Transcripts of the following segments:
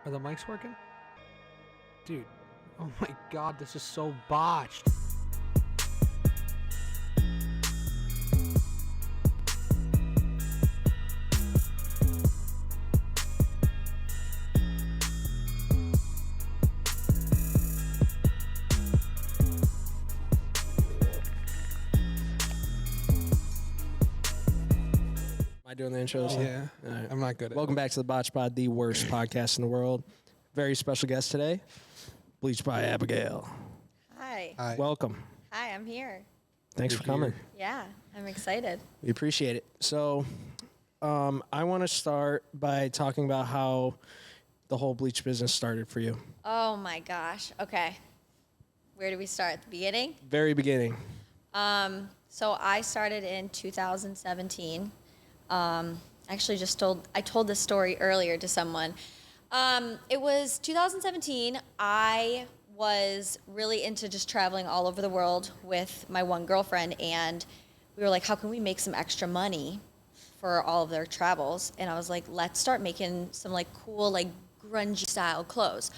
Are the mics working? Dude, oh my god, this is so botched. Am I doing the intros? Yeah, All right. I'm not good at Welcome back to the BotchPod, the worst podcast in the world. Very special guest today, Bleached by Abigail. Hi. Hi. Welcome. Hi, I'm here. Thanks You're for coming. here. Yeah, I'm excited. We appreciate it. So, I want to start by talking about how the whole bleach business started for you. Oh my gosh. Okay. Where do we start? At the beginning? Very beginning. So I started in 2017. Actually I told this story earlier to someone. It was 2017. I was really into just traveling all over the world with my one girlfriend, and we were like, how can we make some extra money for all of their travels? And I was like, let's start making some like cool, like grungy style clothes.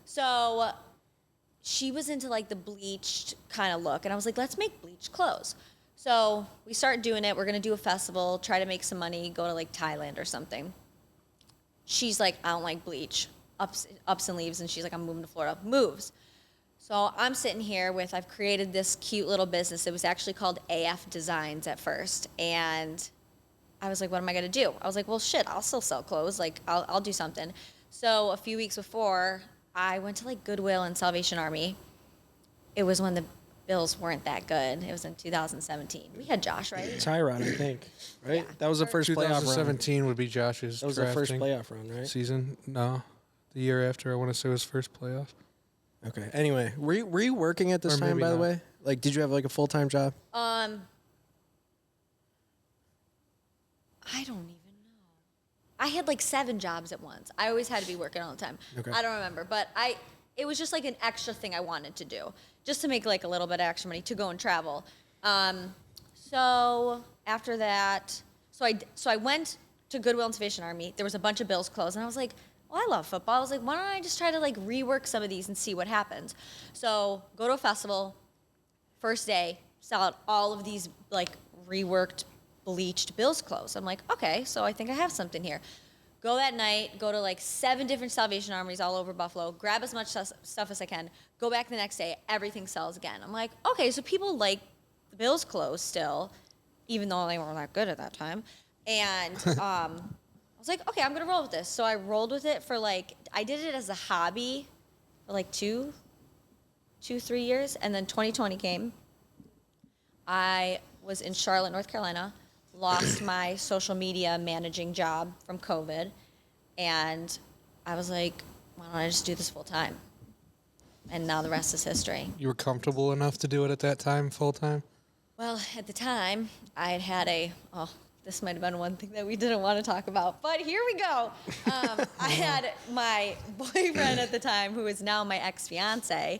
So she was into like the bleached kind of look, and I was like, let's make bleached clothes. So we started doing it. We're gonna do a festival, try to make some money, go to like Thailand or something. She's like, I don't like bleach, ups and leaves, and she's like, I'm moving to Florida. Moves. So I'm sitting here I've created this cute little business. It was actually called AF Designs at first, and I was like, what am I gonna do? I was like, well, shit, I'll still sell clothes. Like, I'll do something. So a few weeks before, I went to like Goodwill and Salvation Army. It was when the bills weren't that good. It was in 2017. We had Josh, right? Tyrod, I think. Right? Yeah. That was the first playoff run. 2017 would be Josh's That was the first drafting playoff run, right? season. No, the year after, I want to say, was first playoff. Okay. Anyway, were you working at this Or time, maybe by the not. way? Like, did you have like a full-time job? I don't even know. I had like 7 jobs at once. I always had to be working all the time. Okay. I don't remember, but it was just like an extra thing I wanted to do, just to make like a little bit of extra money to go and travel. So after that, so I went to Goodwill and Salvation Army. There was a bunch of bills closed, and I was like, well, I love football. I was like, why don't I just try to like rework some of these and see what happens? So go to a festival, first day, sell out all of these like reworked, bleached bills clothes. I'm like, okay, so I think I have something here. Go that night, go to like 7 different Salvation Armies all over Buffalo, grab as much stuff as I can, go back the next day, everything sells again. I'm like, okay, so people like the bills clothes still, even though they weren't that good at that time. And I was like, okay, I'm gonna roll with this. So I rolled with it for like, I did it as a hobby for like 3 years, and then 2020 came. I was in Charlotte, North Carolina, lost my social media managing job from COVID, and I was like, why don't I just do this full time? And now the rest is history. You were comfortable enough to do it at that time, full time? Well, at the time, I had this might have been one thing that we didn't want to talk about, but here we go. I had my boyfriend at the time, who is now my ex-fiance.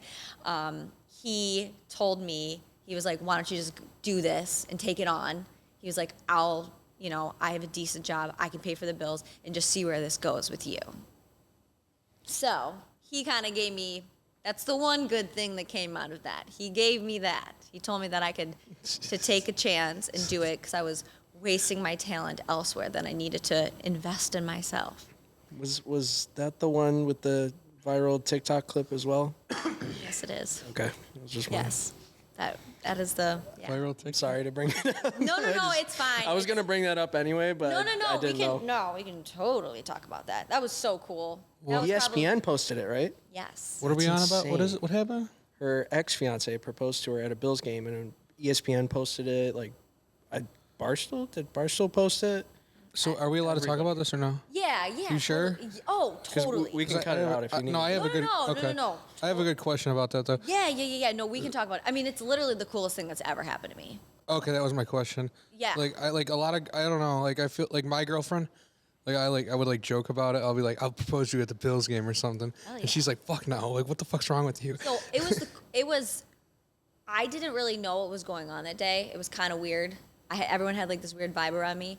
He told me, he was like, why don't you just do this and take it on? He was like, I have a decent job, I can pay for the bills, and just see where this goes with you. So he kind of gave me, that's the one good thing that came out of that. He gave me that. He told me that I could to take a chance and do it, because I was wasting my talent elsewhere, that I needed to invest in myself. Was that the one with the viral TikTok clip as well? Yes, it is. Okay. I was just wondering. Yes. That is the Viral TikTok? Sorry to bring it up. No, it's fine. I was going to bring that up anyway, but I didn't know. We can totally talk about that. That was so cool. Well, That was ESPN posted it, right? Yes. What are we on That's about? What insane. is it? What happened? Her ex-fiance proposed to her at a Bills game, and ESPN posted it. Like, Barstool? Did Barstool post it? So are we allowed to talk about this or no? Yeah. You sure? Totally. Oh, totally. we can cut it out if you need. No, I have a good. No. Okay. No. I have a good question about that though. Yeah. No, we can talk about it. I mean, it's literally the coolest thing that's ever happened to me. Okay, that was my question. Yeah. Like I like a lot of I don't know. Like I feel like my girlfriend. I would like joke about it. I'll be like, I'll propose to you at the Bills game or something, Hell yeah. and she's like, "Fuck no! Like, what the fuck's wrong with you?" So I didn't really know what was going on that day. It was kind of weird. Everyone had like this weird vibe around me.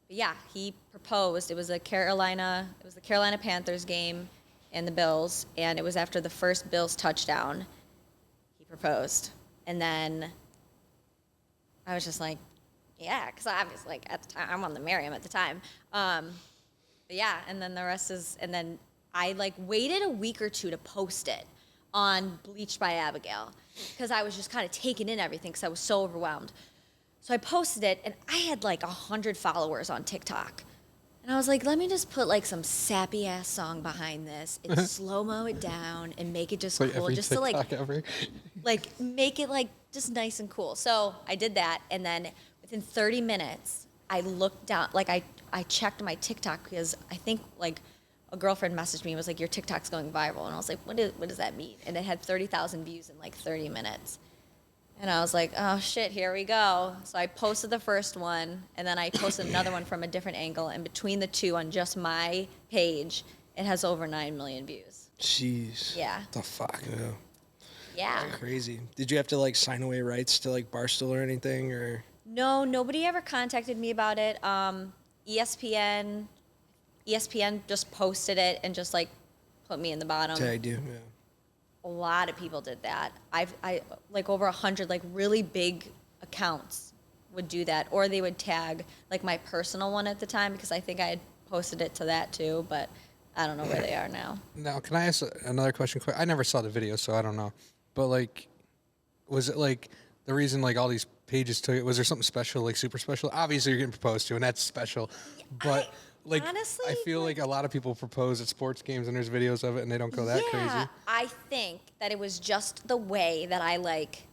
yeah, he proposed. It was the Carolina Panthers game and the Bills, and it was after the first Bills touchdown. He proposed, and then I was just like, yeah, because I was like at the time I wanted to marry him at the time. But yeah, and then the rest is, and then I like waited a week or two to post it on Bleached by Abigail because I was just kind of taking in everything because I was so overwhelmed. So I posted it, and I had like 100 followers on TikTok. And I was like, let me just put like some sappy ass song behind this and slow-mo it down and make it just Like cool. every Just TikTok to ever. like make it like just nice and cool. So I did that, and then within 30 minutes, I looked down, like I checked my TikTok because I think like a girlfriend messaged me and was like, your TikTok's going viral. And I was like, what does that mean? And it had 30,000 views in like 30 minutes. And I was like, oh shit, here we go. So I posted the first one, and then I posted another one from a different angle. And between the two on just my page, it has over 9 million views. Jeez. Yeah. The fuck. Yeah. Crazy. Did you have to like sign away rights to like Barstool or anything, or? No, nobody ever contacted me about it. ESPN just posted it and just like put me in the bottom. Tagged you. Yeah. A lot of people did that. I like over 100 like really big accounts would do that, or they would tag like my personal one at the time because I think I had posted it to that too, but I don't know where they are now. Now, can I ask another question? I never saw the video, so I don't know. But like, was it like the reason like all these pages took it? Was there something special, like super special? Obviously, you're getting proposed to, and that's special. But like, honestly, I feel like a lot of people propose at sports games, and there's videos of it, and they don't go that crazy. I think that it was just the way that I like.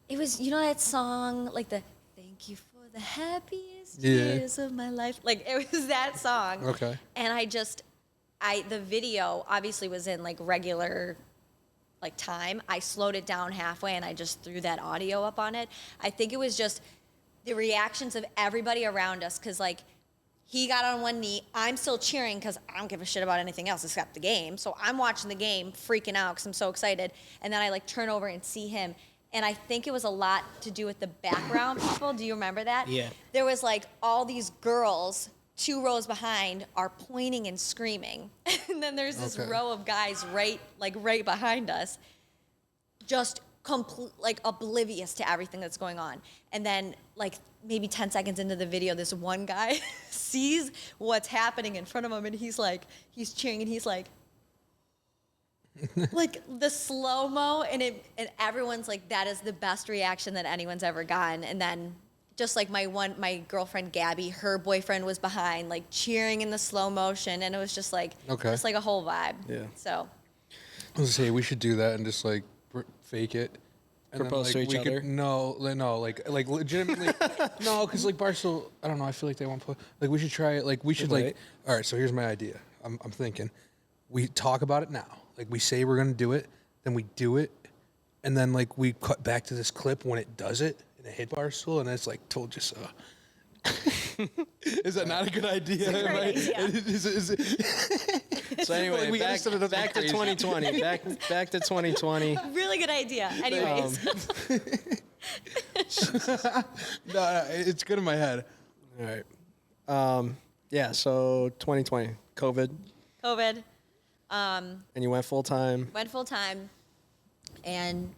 It was, you know, that song like the "Thank you for the happiest years of my life." Like it was that song. Okay. And the video obviously was in like regular like time. I slowed it down halfway and I just threw that audio up on it. I think it was just the reactions of everybody around us because like he got on one knee. I'm still cheering because I don't give a shit about anything else except the game. So I'm watching the game, freaking out because I'm so excited. And then I like turn over and see him. And I think it was a lot to do with the background people. Do you remember that? Yeah. There was like all these girls 2 rows behind are pointing and screaming. And then there's this row of guys right behind us, just like oblivious to everything that's going on. And then like maybe 10 seconds into the video, this one guy sees what's happening in front of him, and he's cheering, and he's like the slow-mo, and everyone's like, that is the best reaction that anyone's ever gotten. And then just like my girlfriend Gabby, her boyfriend was behind, like cheering in the slow motion, and it was just like just like a whole vibe. Yeah. So I was gonna say we should do that and just like fake it. And Propose then, to each other? No, like legitimately, no, because like Barstool, I don't know. I feel like they won't put. Like we should try it. Like we should Right. like. All right, so here's my idea. I'm thinking, we talk about it now. Like we say we're gonna do it, then we do it, and then like we cut back to this clip when it does it, and it hit Barstool, and it's like told you so. Is that not a good idea? It's a great idea. Is it? So anyway, Like, we gotta back set it up to crazy. 2020. Back to 2020. really good idea. Anyways, No, it's good in my head. All right. Yeah. So 2020, COVID, COVID, and you went full time. went full time, and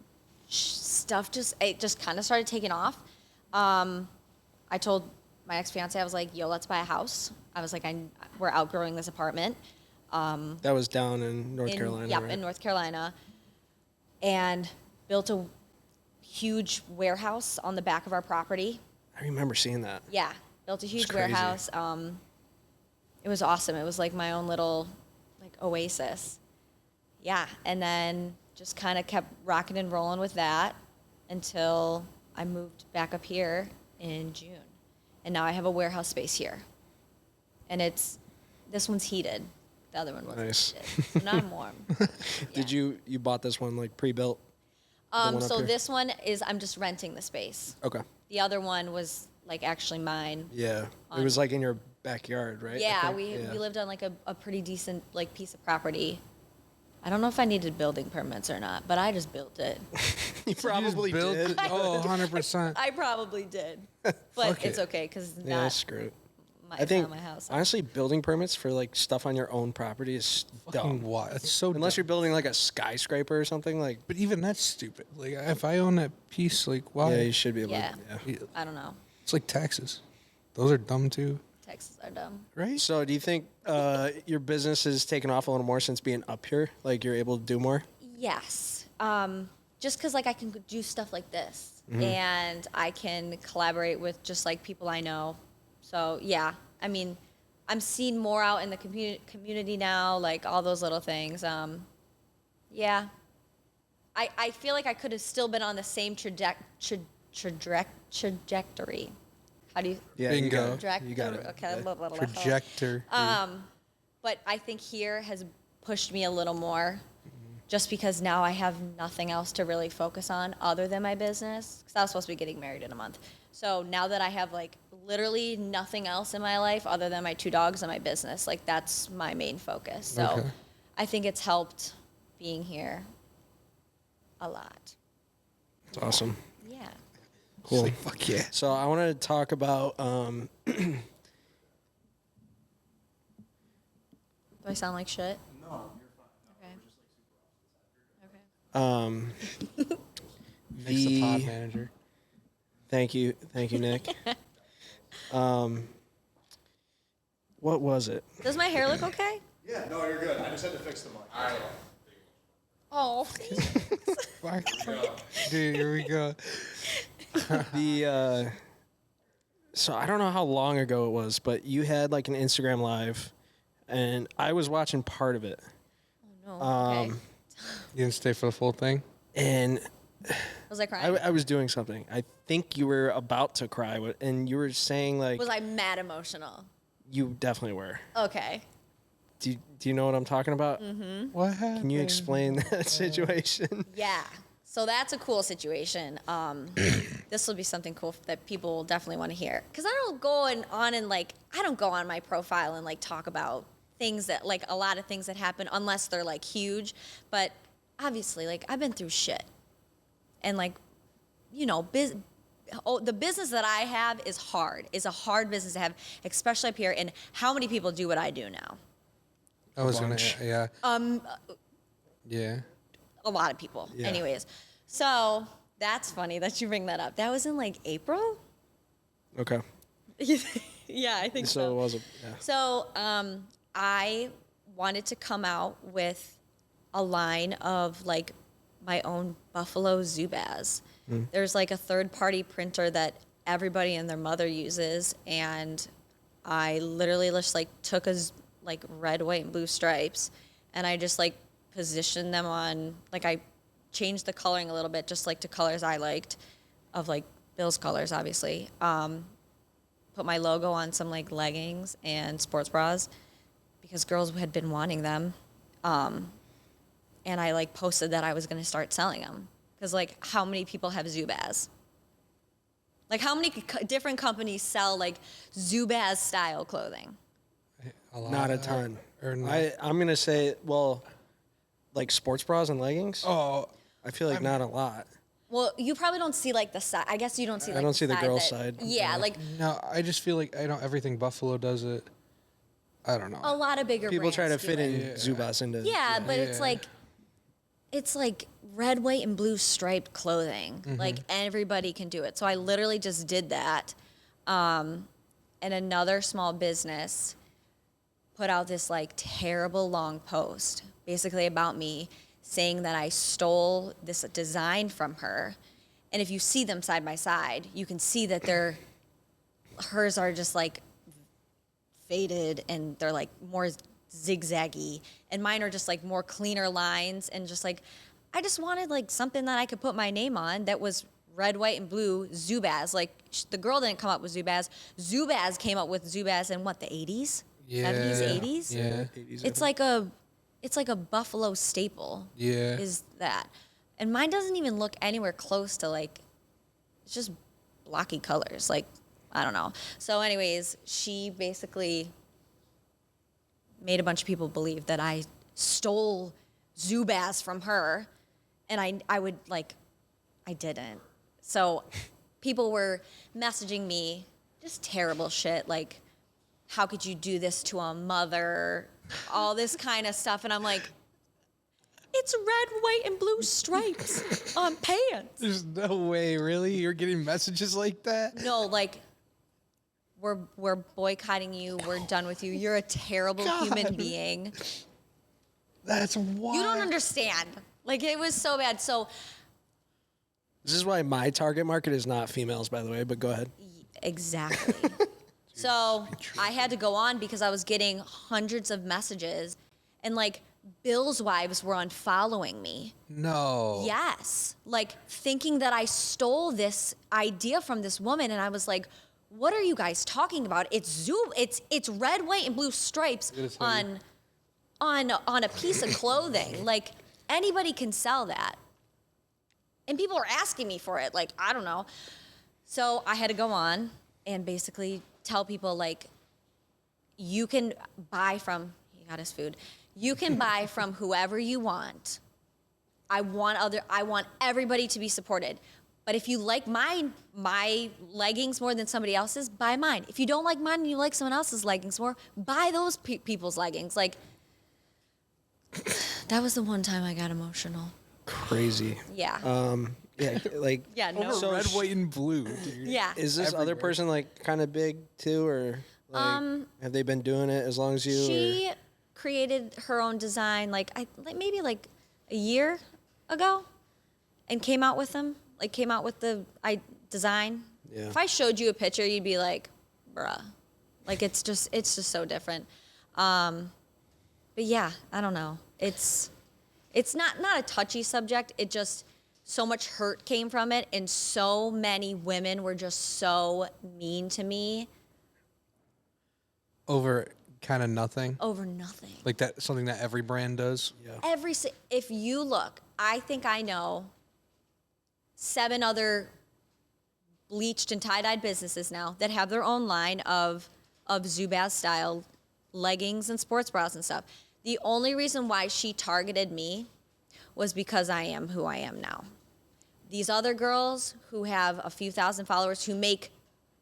stuff just kind of started taking off. I told my ex-fiance, I was like, yo, let's buy a house. I was like, we're outgrowing this apartment. That was down in North Carolina. Yep, right? in North Carolina. And built a huge warehouse on the back of our property. I remember seeing that. Yeah, built a huge crazy. warehouse. It was awesome. It was like my own little like oasis. Yeah, and then just kind of kept rocking and rolling with that until I moved back up here in June. And now I have a warehouse space here. And this one's heated. The other one wasn't Nice. heated. So now I'm warm. Did you bought this one like pre-built? The one up So here? this one is, I'm just renting the space. Okay. The other one was like actually mine. Yeah. It was like in your backyard, right? I Yeah, think? we lived on like a pretty decent like piece of property. I don't know if I needed building permits or not, but I just built it. You probably built did. it. Oh, 100%. I probably did, but Fuck it's it. okay because Yeah, not screw it. I think my house. honestly, building permits for like stuff on your own property is dumb. What? It's so Unless dumb. you're building like a skyscraper or something, like But even that's stupid. Like if I own that piece, like why? yeah, you should be able Yeah. to. Yeah. I don't know. It's like taxes. Those are dumb too, Taxes are dumb. right? So, do you think your business has taken off a little more since being up here? Like you're able to do more? Yes. Just because like I can do stuff like this, Mm-hmm. and I can collaborate with just like people I know. So yeah, I mean, I'm seen more out in the community now, like all those little things. Yeah. I feel like I could have still been on the same trajectory. How do you? Yeah, Bingo. you got it. Trajectory. You got it. Okay. Yeah. Blah, blah, blah, blah. Projector. But I think here has pushed me a little more just because now I have nothing else to really focus on other than my business. Because I was supposed to be getting married in a month. So now that I have like literally nothing else in my life other than my 2 dogs and my business, like that's my main focus. So Okay. I think it's helped being here a lot. It's awesome. Yeah. Cool. Like, fuck yeah. So I wanted to talk about Do I sound like shit? No, you're fine. Okay. No, Okay. Makes the pod the manager. thank you, Nick. What was it? Does my hair look okay? Yeah, no, you're good. I just had to fix the mic. All right. Oh. Fuck. Dude, here we go. The so I don't know how long ago it was, but you had like an Instagram live, and I was watching part of it, No. Okay. You didn't stay for the full thing? and Was I crying? I was doing something. I think you were about to cry, and you were saying like Was I mad emotional? you definitely were. Okay. Do you know what I'm talking about? What happened? Can you explain that situation? Yeah. So that's a cool situation. This will be something cool that people will definitely want to hear. Because I don't go on and like, I don't go on my profile and like talk about things that, like a lot of things that happen unless they're like huge. But obviously, like I've been through shit. And like, you know, the business that I have is a hard business to have, especially up here. And how many people do what I do now? I was gonna, bunch. yeah. Yeah. A lot of people. Yeah. Anyways, so that's funny that you bring that up. That was in like April. Okay. Yeah, I think So it was a yeah. So I wanted to come out with a line of like my own Buffalo Zubaz. There's like a third-party printer that everybody and their mother uses, and I literally just like took like red, white, and blue stripes, and I just like positioned them on, like I changed the coloring a little bit, just like to colors I liked, of like Bill's colors, obviously. Put my logo on some like leggings and sports bras because girls had been wanting them. And I like posted that I was going to start selling them because like how many people have Zubaz? Like how many different companies sell like Zubaz style clothing? A lot. Not a ton. Or not. I'm gonna say like sports bras and leggings. Oh, I feel like not a lot. Well, you probably don't see like the side. I guess you don't see. Like, don't see the side girls' that- side. Yeah, like no, I just feel like I know everything Buffalo does it. I don't know. a lot of bigger. People try to brands do fit it. in Zubaz into. Yeah, but it's Yeah. like red, white, and blue striped clothing. Like everybody can do it. So I literally just did that. And another small business put out this like terrible long post, basically about me, saying that I stole this design from her. And if you see them side by side, you can see that hers are just like faded and they're like more zigzaggy, and mine are just like more cleaner lines, and just like I just wanted like something that I could put my name on that was red, white, and blue Zubaz. Like the girl didn't come up with Zubaz. Zubaz came up with Zubaz in what, the 80s? Yeah. 70s, 80s? Yeah. 80s, It's like a Buffalo staple. Yeah. Is that. And mine doesn't even look anywhere close to like, it's just blocky colors. Like, I don't know. So anyways, she basically made a bunch of people believe that I stole Zubaz from her, and I didn't. So people were messaging me just terrible shit, like how could you do this to a mother? All this kind of stuff. And I'm like, it's red, white, and blue stripes on pants. There's no way, really? You're getting messages like that? No, like, we're boycotting you. We're done with you. You're a terrible human being. That's wild. You don't understand. Like, it was so bad. So, This is why my target market is not females, by the way, but go ahead. exactly. So I had to go on because I was getting hundreds of messages, and like Bill's wives were unfollowing me. No. Yes, like thinking that I stole this idea from this woman, and I was like, "What are you guys talking about? It's red, white, and blue stripes on a piece of clothing. Like anybody can sell that." And people are asking me for it. Like, I don't know. So I had to go on and basically tell people, like, you can buy from, he got his food. You can buy from whoever you want. I want everybody to be supported. But if you like my leggings more than somebody else's, buy mine. If you don't like mine and you like someone else's leggings more, buy those people's leggings. Like, that was the one time I got emotional. Crazy. Yeah. Yeah, like Yeah, no. Over red, white, and blue, dude. Yeah. is this other person like kind of big too, or like, have they been doing it as long as you? She created her own design maybe like a year ago, and came out with them. Like came out with the design. Yeah. If I showed you a picture, you'd be like, "Bruh," like it's just so different. But yeah, I don't know. It's not a touchy subject. It just so much hurt came from it, and so many women were just so mean to me Over kind of nothing. over nothing. Like that, something that every brand does. Yeah. If you look, I think I know 7 other bleached and tie-dyed businesses now that have their own line of Zubaz style leggings and sports bras and stuff. The only reason why she targeted me was because I am who I am now. These other girls who have a few thousand followers who make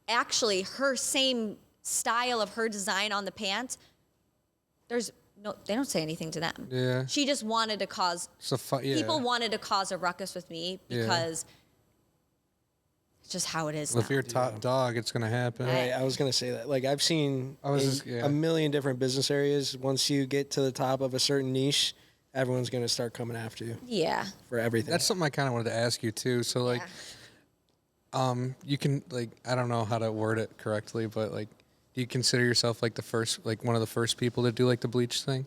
actually her same style of her design on the pants, they don't say anything to them. Yeah. She just wanted to cause Yeah. people wanted to cause a ruckus with me because it's just how it is Well, now. if you're a top dog, it's gonna happen. Right, I was gonna say that. Like I've seen yeah. a million different business areas. Once you get to the top of a certain niche, everyone's gonna start coming after you Yeah. for everything. That's something I kind of wanted to ask you too. So like, you can like, I don't know how to word it correctly, but like, do you consider yourself like one of the first people to do like the bleach thing,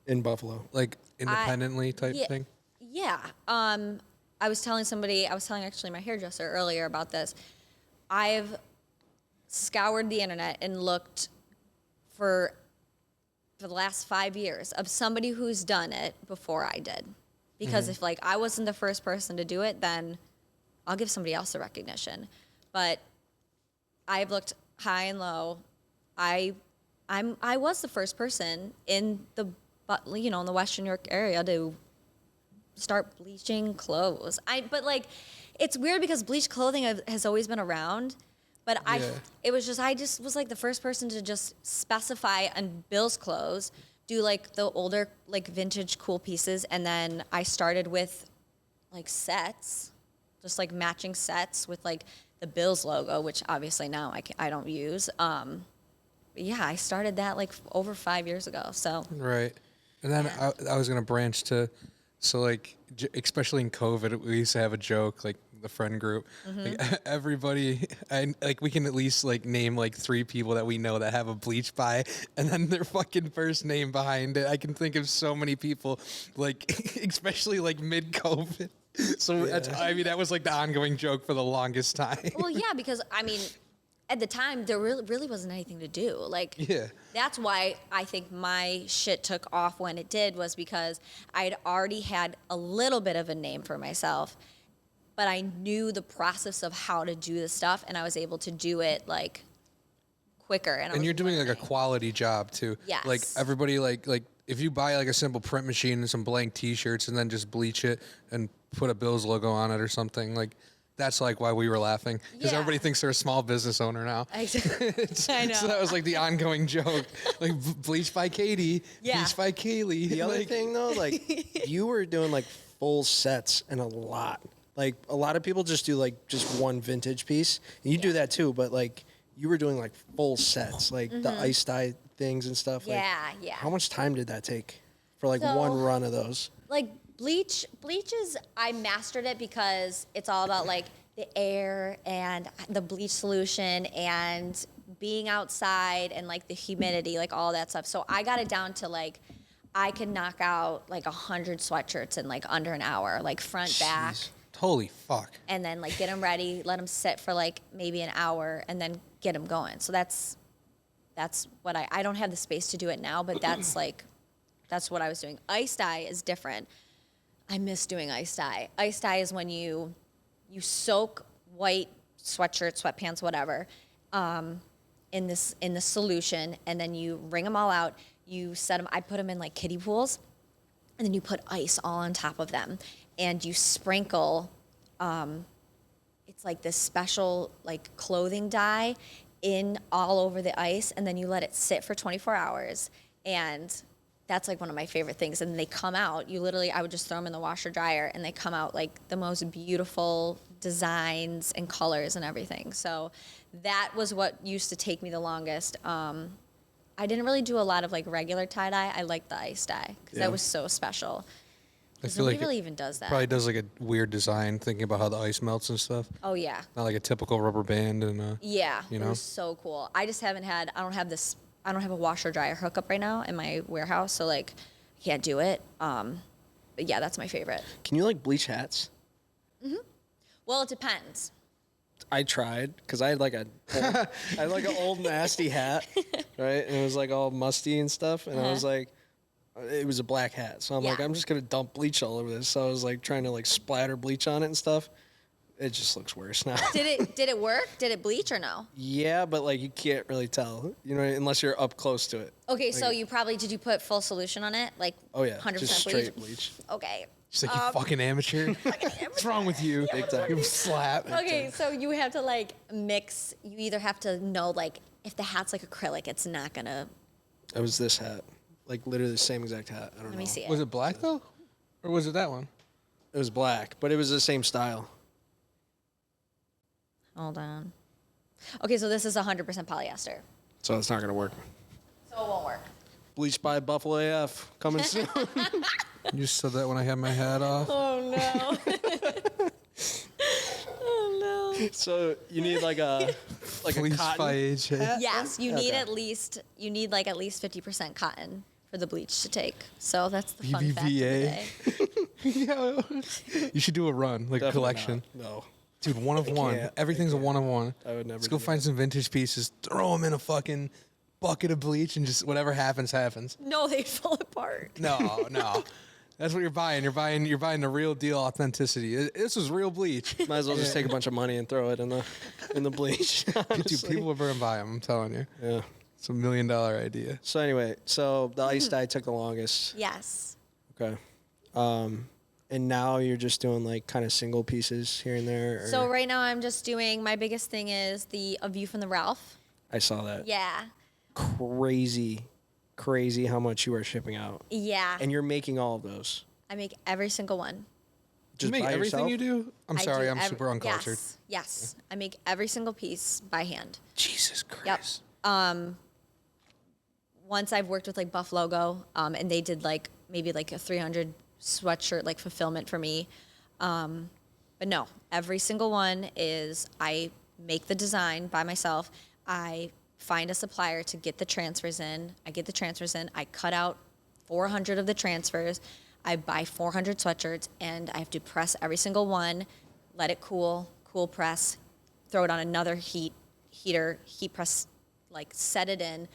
in Buffalo. like independently type thing? Yeah. I was telling actually my hairdresser earlier about this. I've scoured the internet and looked for the last 5 years of somebody who's done it before I did. Because if like I wasn't the first person to do it, then I'll give somebody else the recognition. But I've looked high and low. I was the first person in the in the Western New York area to start bleaching clothes. But like it's weird because bleached clothing has always been around. But I just was like the first person to just specify on Bill's clothes, do like the older like vintage cool pieces, and then I started with like sets, just like matching sets with like the Bills logo, which obviously now I don't use. But yeah, I started that like over 5 years ago. So Right. And then I was gonna branch to, so like especially in COVID, we used to have a joke like the friend group, like everybody, and like we can at least like name like 3 people that we know that have a bleach buy, and then their fucking first name behind it. I can think of so many people, like especially like mid COVID. So that was like the ongoing joke for the longest time. well, yeah, because I mean, at the time there really wasn't anything to do. Like, Yeah. that's why I think my shit took off when it did, was because I had already had a little bit of a name for myself, but I knew the process of how to do the stuff, and I was able to do it like quicker. And you're doing like a quality job too. Yes. Like everybody like if you buy like a simple print machine and some blank T-shirts and then just bleach it and put a Bills logo on it or something, like that's like why we were laughing because Yeah. everybody thinks they're a small business owner now. I know. So that was like the ongoing joke, like Bleached by Katie, Yeah. Bleached by Kaylee. The other like, thing though, like you were doing like full sets and a lot. Like a lot of people just do like just one vintage piece. And you do that too, but like you were doing like full sets, like the ice dye things and stuff. Like, yeah. how much time did that take for like So- one run of those? Like bleach is I mastered it because it's all about like the air and the bleach solution and being outside and like the humidity, like all that stuff. So I got it down to like I could knock out like 100 sweatshirts in like under an hour, like front, back, holy fuck. and then like get them ready, let them sit for like maybe an hour, and then get them going. So that's what I don't have the space to do it now, but that's like that's what I was doing. Ice dye is different. I miss doing ice dye. Ice dye is when you soak white sweatshirt, sweatpants, whatever, in the solution, and then you wring them all out. You set them. I put them in like kiddie pools, and then you put ice all on top of them, and you sprinkle. It's like this special like clothing dye in all over the ice, and then you let it sit for 24 hours, and that's like one of my favorite things. And they come out, I would just throw them in the washer dryer, and they come out like the most beautiful designs and colors and everything. So that was what used to take me the longest. I didn't really do a lot of like regular tie dye. I liked the ice dye because Yeah. that was so special. I Because feel nobody like really it even does that. probably does like a weird design, thinking about how the ice melts and stuff. Oh yeah. Not like a typical rubber band and Yeah, You it know? was so cool. I just haven't had. I don't have a washer dryer hookup right now in my warehouse, so like, I can't do it. But yeah, that's my favorite. Can you like bleach hats? Well, it depends. I tried because I had like an old nasty hat, right? And it was like all musty and stuff. And I was like, it was a black hat. So I'm like, Yeah. I'm just going to dump bleach all over this. So I was like trying to like splatter bleach on it and stuff. It just looks worse now. Did it work? Did it bleach or no? Yeah, but like you can't really tell, you know, unless you're up close to it. Okay, so did you put full solution on it? Like Oh yeah, 100% just bleach? straight bleach. Okay. just like, you fucking amateur. What's wrong with you? Big time. You slap. Okay, so you have to like mix. You either have to know like if the hat's like acrylic, it's not gonna. It was this hat, like literally the same exact hat. I don't know. Let me see it. Was it black though? Or was it that one? It was black, but it was the same style. Hold on. Okay, so this is 100% polyester, So it's not gonna work. so it won't work. Bleached by Buffalo AF coming soon. You just said that when I had my hat off. Oh no. Oh no. So you need like a Bleached by cotton age. hat? Yes, you need Okay. at least 50% cotton for the bleach to take. So that's the fun fact of the BBVA. day. Yeah. You should do a run, like a Definitely collection. not. No. Dude, one of one. can't. Everything's a one of one. I would never Let's go do find some vintage pieces, throw them in a fucking bucket of bleach, and just whatever happens, happens. No, they fall apart. No, no. That's what you're buying. You're buying the real deal authenticity. This was real bleach. Might as well just take a bunch of money and throw it in the bleach. Dude, honestly. people are going to buy them, I'm telling you. Yeah. It's $1 million idea. So anyway, so the ice dye took the longest. Yes. Okay. And now you're just doing like kind of single pieces here and there. Or? So right now I'm just doing, my biggest thing is A View from the Ralph. I saw that. Yeah. Crazy how much you are shipping out, Yeah. and you're making all of those. I make every single one. Do Just you make by everything yourself? you do? I'm I sorry, do I'm super uncultured. Yes. I make every single piece by hand. Jesus Christ. Yep. Once I've worked with like Buff Logo, and they did like maybe like a 300 sweatshirt like fulfillment for me. But no, every single one is I make the design by myself. I find a supplier to get the transfers in. I get the transfers in. I cut out 400 of the transfers. I buy 400 sweatshirts, and I have to press every single one, let it cool press, throw it on another heat press, like set it in,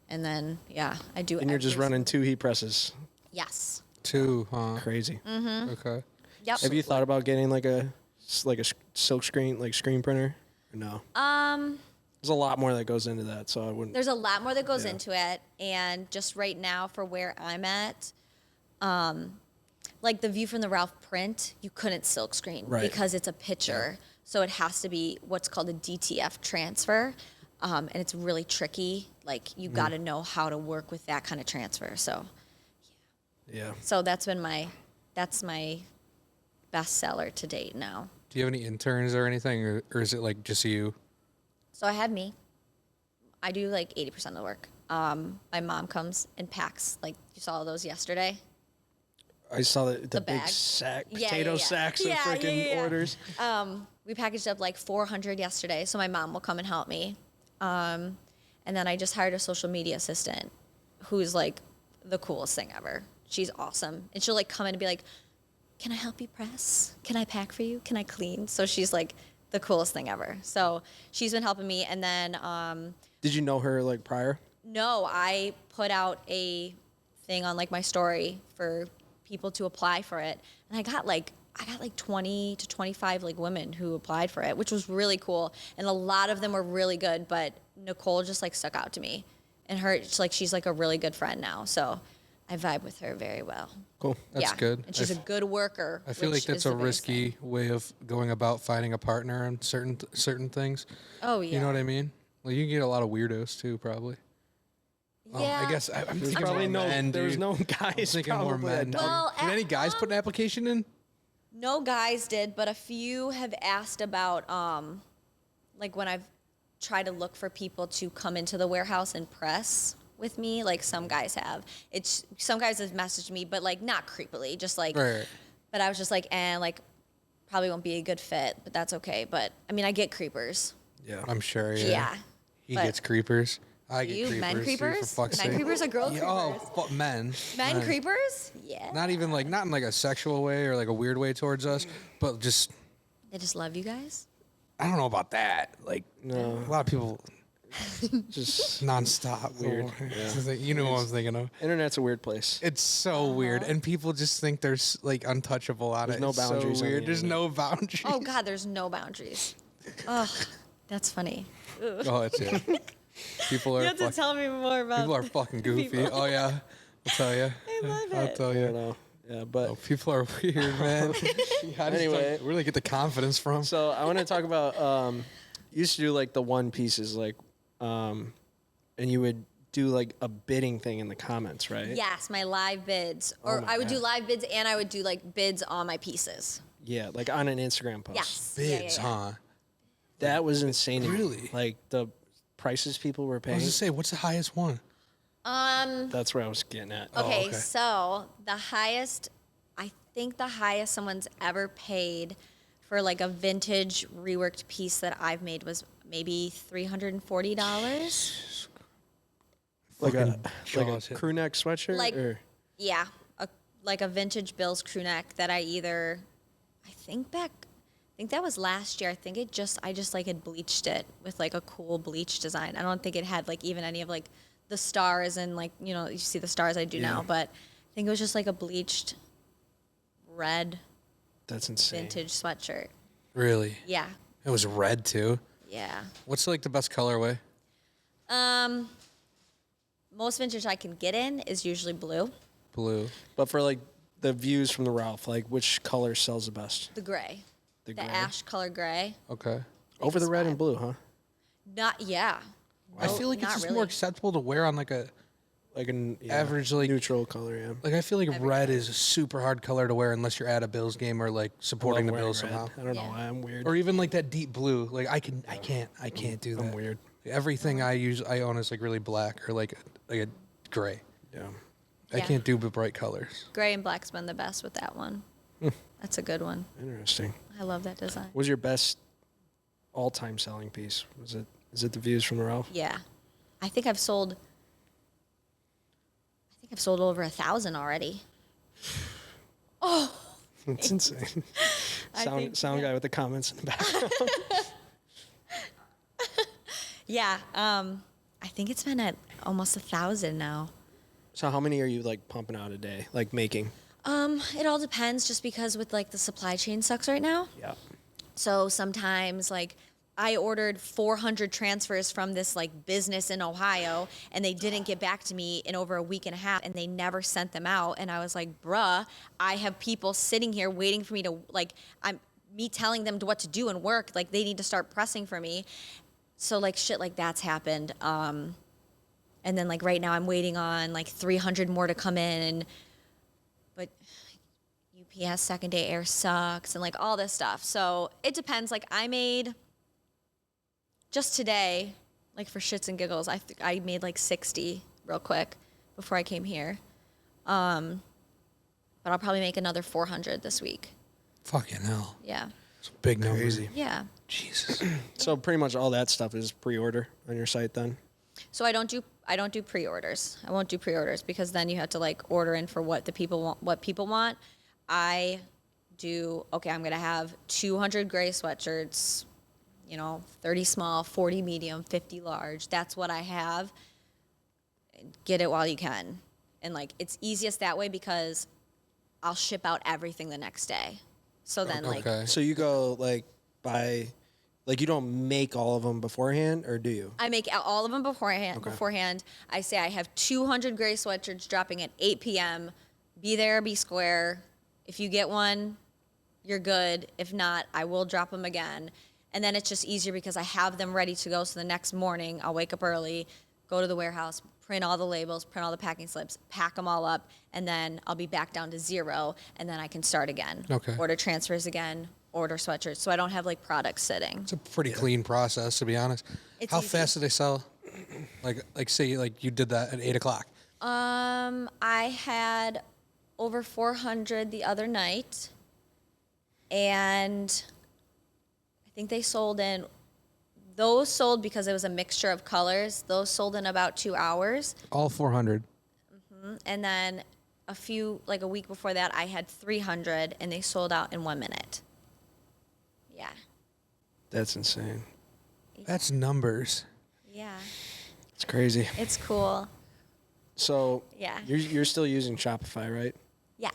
and then yeah, I do. And you're just every- running 2 heat presses. Yes. 2, huh? Crazy. Okay. Yep. Have you thought about getting like a silk screen, like screen printer? Or no. There's a lot more that goes into that, so I wouldn't. There's a lot more that goes Yeah. into it, and just right now for where I'm at, like the View from the Ralph print, you couldn't silk screen Right. because it's a picture. So it has to be what's called a DTF transfer. And it's really tricky. Like, you got to know how to work with that kind of transfer. So, Yeah. so that's my best seller to date now. Do you have any interns or anything, or is it like just you? So I have me. I do like 80% of the work. My mom comes and packs, like you saw those yesterday. I saw the big bag. sack, Yeah, potato yeah. sacks Yeah, of freaking yeah. orders. We packaged up like 400 yesterday, so my mom will come and help me. And then I just hired a social media assistant who's like the coolest thing ever. She's awesome. And she'll like come in and be like, can I help you press? Can I pack for you? Can I clean? So she's like the coolest thing ever. So she's been helping me. And then, Did you know her like prior? no, I put out a thing on like my story for people to apply for it. And I got like 20 to 25 like women who applied for it, which was really cool. And a lot of them were really good, but Nicole just like stuck out to me. And she's like a really good friend now. So I vibe with her very well. Cool. That's good. And she's a good worker. I feel like which that's is a the biggest thing. risky way of going about finding a partner on certain things. Oh yeah. You know what I mean? Well, you can get a lot of weirdos too, probably. Yeah. I guess I'm There's thinking probably more men, there was dude. no I'm guys. thinking more probably men. that Well, Did any guys put an application in? No guys did, but a few have asked about like when I've tried to look for people to come into the warehouse and press with me, like some guys have. Some guys have messaged me, but like not creepily, just like Right. but I was just like, like probably won't be a good fit, but that's okay. But I mean I get creepers. Yeah. I'm sure. Yeah. Yeah. He but- gets creepers. I Do get you creepers. men too, creepers? for fuck's Men sake. creepers or girl Yeah, creepers? men. Men creepers? Yeah. Not even like not in like a sexual way or like a weird way towards us, but just They just love you guys? I don't know about that. Like No. a lot of people Just nonstop weird. You know what I'm thinking of. internet's a weird place. It's so weird, and people just think they're like untouchable on There's it. no It's so boundaries on the weird. There's internet. no boundaries. Oh God, there's no boundaries. Ugh, that's funny. Oh, it's yeah. People are tell me more about people are fucking goofy. people. Oh yeah, I'll tell you. I love I'll it. tell I don't you. know. Yeah, but Oh, people are weird, man. Anyway. where do they get the confidence from? so I want to talk about you used to do like the one pieces like and you would do like a bidding thing in the comments, right? Yes, my live bids. Or my I would do God. live bids and I would do like bids on my pieces. Yeah, like on an Instagram post. Yes. Bids, Yeah, yeah, yeah. huh? That was insane. to me. Really? Like the prices people were I paying. was just say, what's the highest one? That's where I was getting at. Okay, okay. so I think the highest someone's ever paid for like a vintage reworked piece that I've made was maybe $340. Like a jaws hit. crew neck sweatshirt. Like- or? Yeah, like a vintage Bill's crew neck that I think that was last year. I think I just like had bleached it with like a cool bleach design. I don't think it had like even any of like the stars and like, you know, you see the stars I do now, but I think it was just like a bleached red That's insane. vintage sweatshirt. Really? Yeah. It was red too. Yeah. What's like the best colorway? Most vintage I can get in is usually blue, Blue. But for like the views from the Ralph, like which color sells the best? the gray, The the gray. ash color gray. Okay. Over the red vibe. and blue, huh? Not yeah. I feel like it's not just really. more acceptable to wear on like a Like an average like neutral color, yeah. like I feel like red is a super hard color to wear unless you're at a Bills game or like supporting the Love Bills wearing red. somehow. I don't know Yeah. why I'm weird. Or even like that deep blue. Like I can't do that. I'm weird. Everything I own is like really black or like a gray. Yeah. I Yeah. can't do bright colors. Gray and black's been the best with that one. That's a good one. Interesting. I love that design. What was your best all-time selling piece? Is it the views from the Ralph? Yeah, I think I've sold over 1,000 already. It's insane. think, sound guy with the comments in the background. Yeah, I think it's been at almost 1,000 now. So how many are you like pumping out a day, like making? It all depends, just because with like the supply chain sucks right now. Yeah. So sometimes like I ordered 400 transfers from this like business in Ohio and they didn't get back to me in over a week and a half and they never sent them out. And I was like, bruh, I have people sitting here waiting for me to like, me telling them what to do and work. Like they need to start pressing for me. So like shit like that's happened. And then like right now I'm waiting on like 300 more to come in. But UPS second day air sucks and like all this stuff. So it depends. Like I made just today, like for shits and giggles, I made like 60 real quick before I came here. But I'll probably make another 400 this week. Fucking hell. Yeah. It's a big number. Crazy. Yeah. Jesus. So pretty much all that stuff is pre-order on your site then? So I don't do pre-orders. I won't do pre-orders because then you have to like order in for what people want. I do, okay, I'm going to have 200 gray sweatshirts, 30 small, 40 medium, 50 large. That's what I have. Get it while you can. And like it's easiest that way because I'll ship out everything the next day. So then Okay. So you go like you don't make all of them beforehand, or do you? I make all of them beforehand. I say I have 200 gray sweatshirts dropping at 8 p.m. Be there, be square. If you get one, you're good. If not, I will drop them again. And then it's just easier because I have them ready to go. So the next morning, I'll wake up early, go to the warehouse, print all the labels, print all the packing slips, pack them all up, and then I'll be back down to 0, and then I can start again. Okay. Order transfers again, order sweatshirts. So I don't have like products sitting. It's a pretty clean process, to be honest. It's How easy. fast do they sell? Like say like you did that at 8 o'clock. I had over 400 the other night, and I think they sold in. Those sold because it was a mixture of colors. Those sold in about 2 hours. All 400. And then a week before that, I had 300, and they sold out in 1 minute. Yeah. That's insane. That's numbers. Yeah. It's crazy. It's cool. So Yeah. you're still using Shopify, right? Yeah.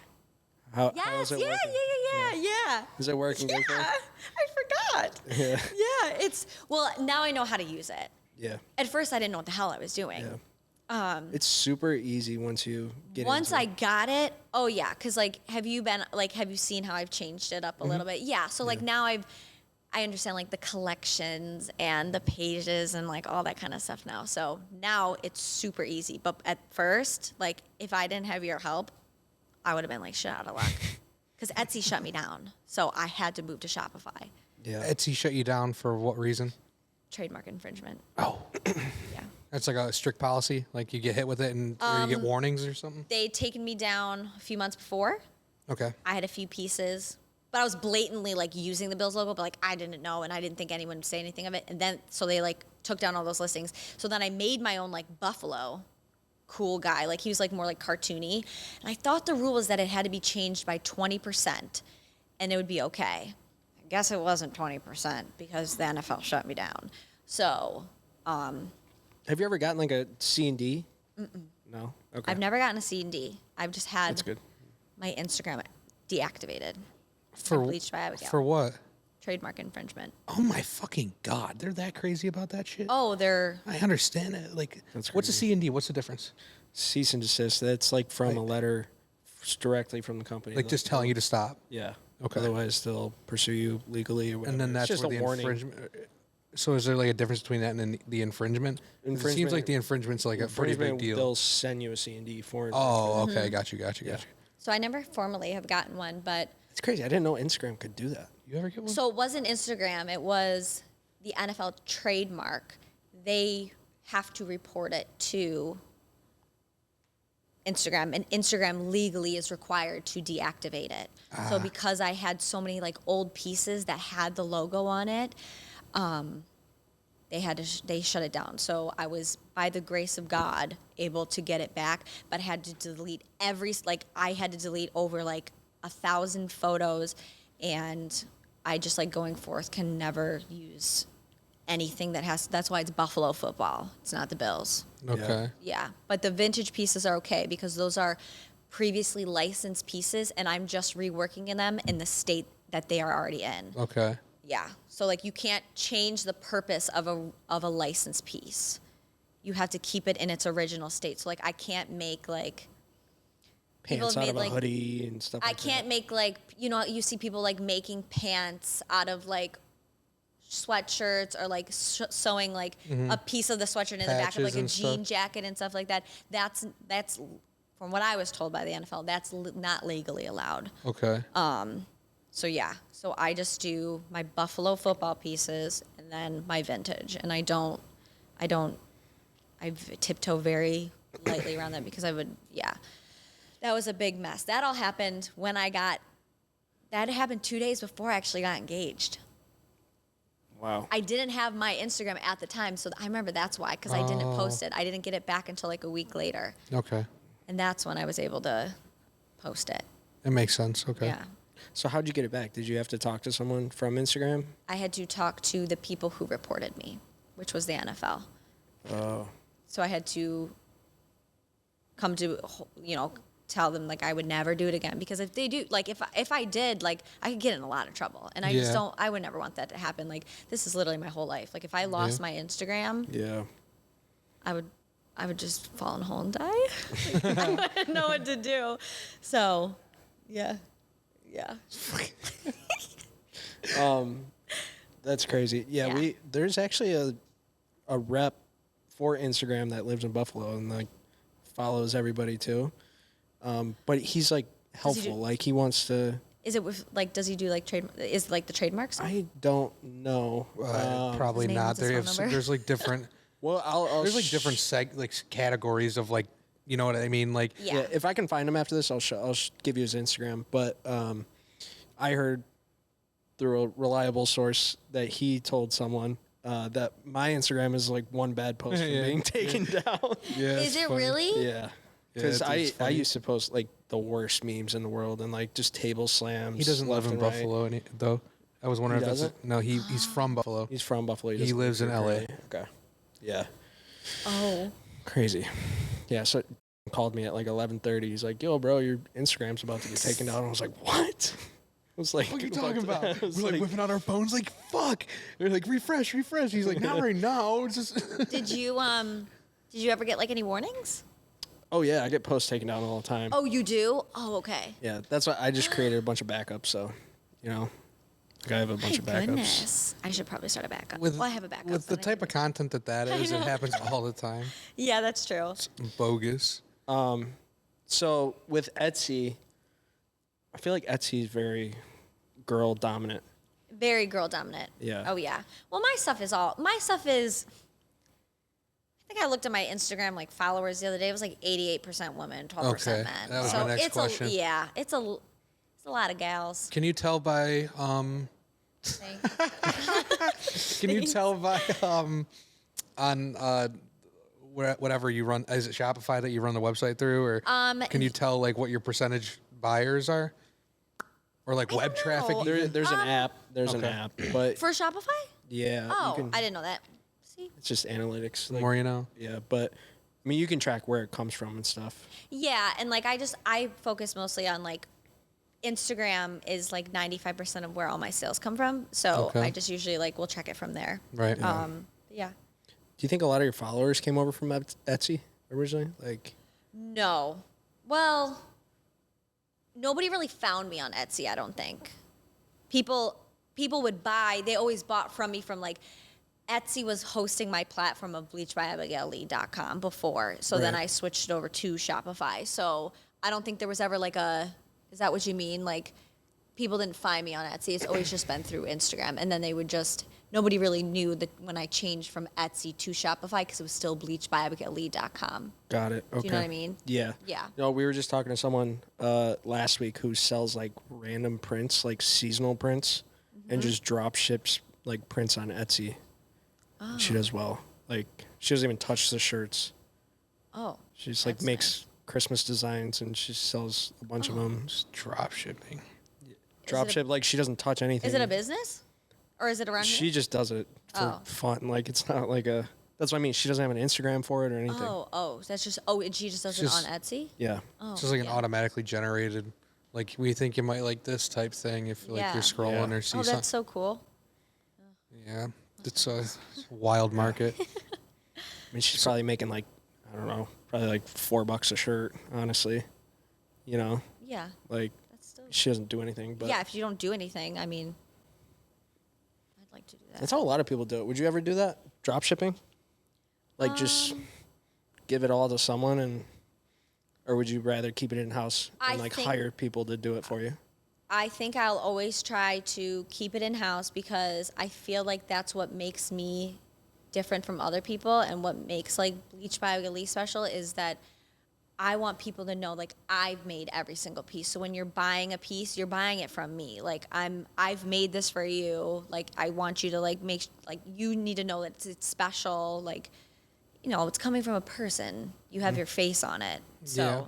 How Yes. is it Yeah, working? yeah. Is it working good for you? Yeah. I forgot. Yeah. Yeah. Now I know how to use it. Yeah. At first, I didn't know what the hell I was doing. Yeah. It's super easy once you get Once into I it. got it, oh yeah, because have you seen how I've changed it up a little bit? Yeah, so now I understand like the collections and the pages and like all that kind of stuff now. So now it's super easy. But at first, like if I didn't have your help, I would have been like shit out of luck. Because Etsy shut me down, so I had to move to Shopify. Yeah. Etsy shut you down for what reason? Trademark infringement. Oh. Yeah. That's like a strict policy. Like you get hit with it and or you get warnings or something. They'd taken me down a few months before. Okay. I had a few pieces, but I was blatantly like using the Bills logo, but like I didn't know and I didn't think anyone would say anything of it. And then so they like took down all those listings. So then I made my own like Buffalo cool guy. Like he was like more like cartoony. And I thought the rule was that it had to be changed by 20% and it would be okay. I guess it wasn't 20% because the NFL shut me down. So Have you ever gotten like a C&D? No. Okay. I've never gotten a C&D. I've just had That's good. my Instagram deactivated. For Bleached by Abigail. For what? Trademark infringement. Oh my fucking god! They're that crazy about that shit. Oh, they're I understand it. Like, That's what's a crazy. C&D? What's the difference? Cease and desist. That's like from a letter directly from the company. Like just telling you to stop. Yeah. Okay. Otherwise, they'll pursue you legally or whatever. And then that's it's just where a the warning. infringement. So is there like a difference between that and then the infringement? 'Cause It seems Infringement- like the infringement's like a pretty big Infringement, deal. They'll send you a C&D for it. Oh, okay. Got you. so I never formally have gotten one, but It's crazy. I didn't know Instagram could do that. You ever get one? so it wasn't Instagram, it was the NFL trademark. They have to report it to Instagram, and Instagram legally is required to deactivate it. So because I had so many like old pieces that had the logo on it, they shut it down. So I was, by the grace of God, able to get it back, but had to delete I had to delete over like 1,000 photos, and I just like going forth can never use anything that's why it's Buffalo football. It's not the Bills. Okay. Yeah, but the vintage pieces are okay because those are previously licensed pieces, and I'm just reworking in them in the state that they are already in. Okay. Yeah, so like you can't change the purpose of a licensed piece. You have to keep it in its original state. So like I can't make like pants out made, of a like, hoodie and stuff I like can't that. make like, you know, you see people like making pants out of like sweatshirts or like sewing like a piece of the sweatshirt in the back of like Patches a and jean stuff. jacket and stuff like that. That's from what I was told by the NFL, that's not legally allowed. Okay. So yeah, so I just do my Buffalo football pieces and then my vintage, and I tiptoe very lightly around that because that was a big mess. That all happened that happened 2 days before I actually got engaged. Wow. I didn't have my Instagram at the time, so I remember that's why, because I didn't post it. I didn't get it back until like a week later, Okay. and that's when I was able to post it. It makes sense. Okay. Yeah. So how'd you get it back? Did you have to talk to someone from Instagram? I had to talk to the people who reported me, which was the NFL. Oh. So I had to come to, tell them like I would never do it again, because if they do, like if I did, like I could get in a lot of trouble, and Yeah. I would never want that to happen. Like this is literally my whole life. Like if I lost my Instagram, Yeah. I would just fall in a hole and die. Like, I wouldn't know what to do. So, yeah. That's crazy. Yeah, Yeah. there's actually a rep for Instagram that lives in Buffalo and like follows everybody too. But he's like helpful. Like he wants to. Is it with like? Does he do like trade? Is like the trademark stuff? I don't know. Probably His name, not. what's his phone number? There's like different. Well, I'll There's like different categories of like, you know what I mean? Like, Yeah. Yeah, if I can find him after this, I'll give you his Instagram. But I heard through a reliable source that he told someone that my Instagram is like one bad post from Yeah. being taken down. yeah. Is it's it funny. really? Yeah, because it's I funny. used to post like the worst memes in the world and like just table slams. He doesn't live left in and right. Buffalo, though. I was wondering He if it's doesn't? no. He's from Buffalo. He's from Buffalo. He doesn't lives live in here LA. currently. Okay. Yeah. Oh. Crazy. Yeah. So he called me at like 11:30. He's like, "Yo, bro, your Instagram's about to get taken down." I was like, "What?" I was like, What are you "What talking the-" about? I We're was like whipping out our phones, like fuck. We're like refresh. He's like, not right now. It's just. Did you ever get like any warnings? Oh yeah, I get posts taken down all the time. Oh, you do? Oh, okay. Yeah, that's why I just created a bunch of backups. So, you know, like I have a bunch of backups. Goodness. I should probably start a backup. With, well, I have a backup. with the but I- type of content that is, it happens all the time. Yeah, that's true. It's bogus. So with Etsy, I feel like Etsy is very girl dominant. Very girl dominant. Yeah. Oh yeah. Well, my stuff is. I think I looked at my Instagram like followers the other day. It was like 88% women, 12% Okay, men. that was so my next it's question. it's a lot of gals. Can you tell by Can you tell by on whatever you run? Is it Shopify that you run the website through, or can you tell like what your percentage buyers are, or like web don't traffic? know. There's an app. There's an Okay. app, but For Shopify? yeah, Oh, you can, I didn't know that. See? it's just analytics. The like- more you know. Yeah, but I mean, you can track where it comes from and stuff. Yeah, and like I focus mostly on like Instagram is like 95% of where all my sales come from. So Okay. I just usually like will check it from there. Right. Yeah. Do you think a lot of your followers came over from Etsy originally? Like, No. Well, nobody really found me on Etsy, I don't think. People would buy, they always bought from me from like Etsy was hosting my platform of bleachedbyabigail.com before. So then Right. I switched it over to Shopify. So I don't think there was ever like is that what you mean? Like people didn't find me on Etsy. It's always just been through Instagram. And then they would nobody really knew that when I changed from Etsy to Shopify because it was still bleachedbyabigail.com. got it. Okay. Do you know what I mean? Yeah. Yeah. No, we were just talking to someone last week who sells like random prints, like seasonal prints, Mm-hmm. and just drop ships like prints on Etsy. Oh. She does well. Like she doesn't even touch the shirts. Oh. She just like That's makes Christmas designs and she sells a bunch of them. Just drop shipping. Drop it a- ship, like she doesn't touch anything. Is it a business? Or is it around She here? just does it for Oh. fun. Like it's not like a. That's what I mean. She doesn't have an Instagram for it or anything. That's just, and she just does It's it on just- Etsy? Yeah. Oh, It's just like an yeah. automatically generated. Like we think you might like this type thing if like Yeah. you're scrolling Yeah. or see Oh, something. that's so cool. Yeah, it's a wild market. I mean, she's probably making like I don't know, probably like $4 a shirt, honestly. You know, Yeah. like That's still. she doesn't do anything, but Yeah, if you don't do anything, I mean, I'd like to do that. that's how a lot of people do it. Would you ever do that? Drop shipping? Like just give it all to someone or would you rather keep it in house I and like think- hire people to do it for you? I think I'll always try to keep it in house because I feel like that's what makes me different from other people, and what makes like Bleached by Abigail special is that I want people to know like I've made every single piece. So when you're buying a piece, you're buying it from me. Like I've made this for you. Like I want you to like like you need to know that it's special. Like, you know, it's coming from a person. You have your face on it. So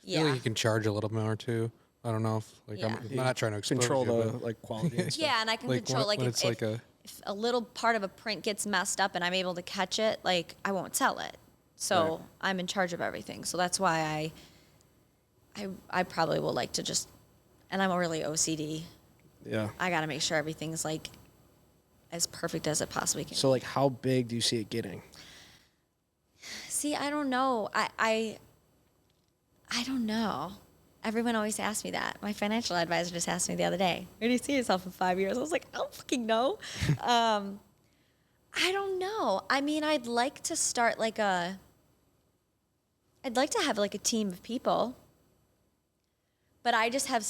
I feel like you can charge a little more too. I don't know if like Yeah. I'm not trying to expose Control you, the but like quality and stuff. Yeah, and I can like control like when if, it's like if a little part of a print gets messed up and I'm able to catch it, like I won't sell it. So Right. I'm in charge of everything. So that's why I probably will like to just, and I'm really OCD. Yeah. I got to make sure everything's like as perfect as it possibly can. So like how big do you see it getting? See, I don't know. I don't know. Everyone always asks me that. My financial advisor just asked me the other day, where do you see yourself in 5 years? I was like, I don't fucking know. I don't know. I mean, I'd like to start like I'd like to have like a team of people, but I just have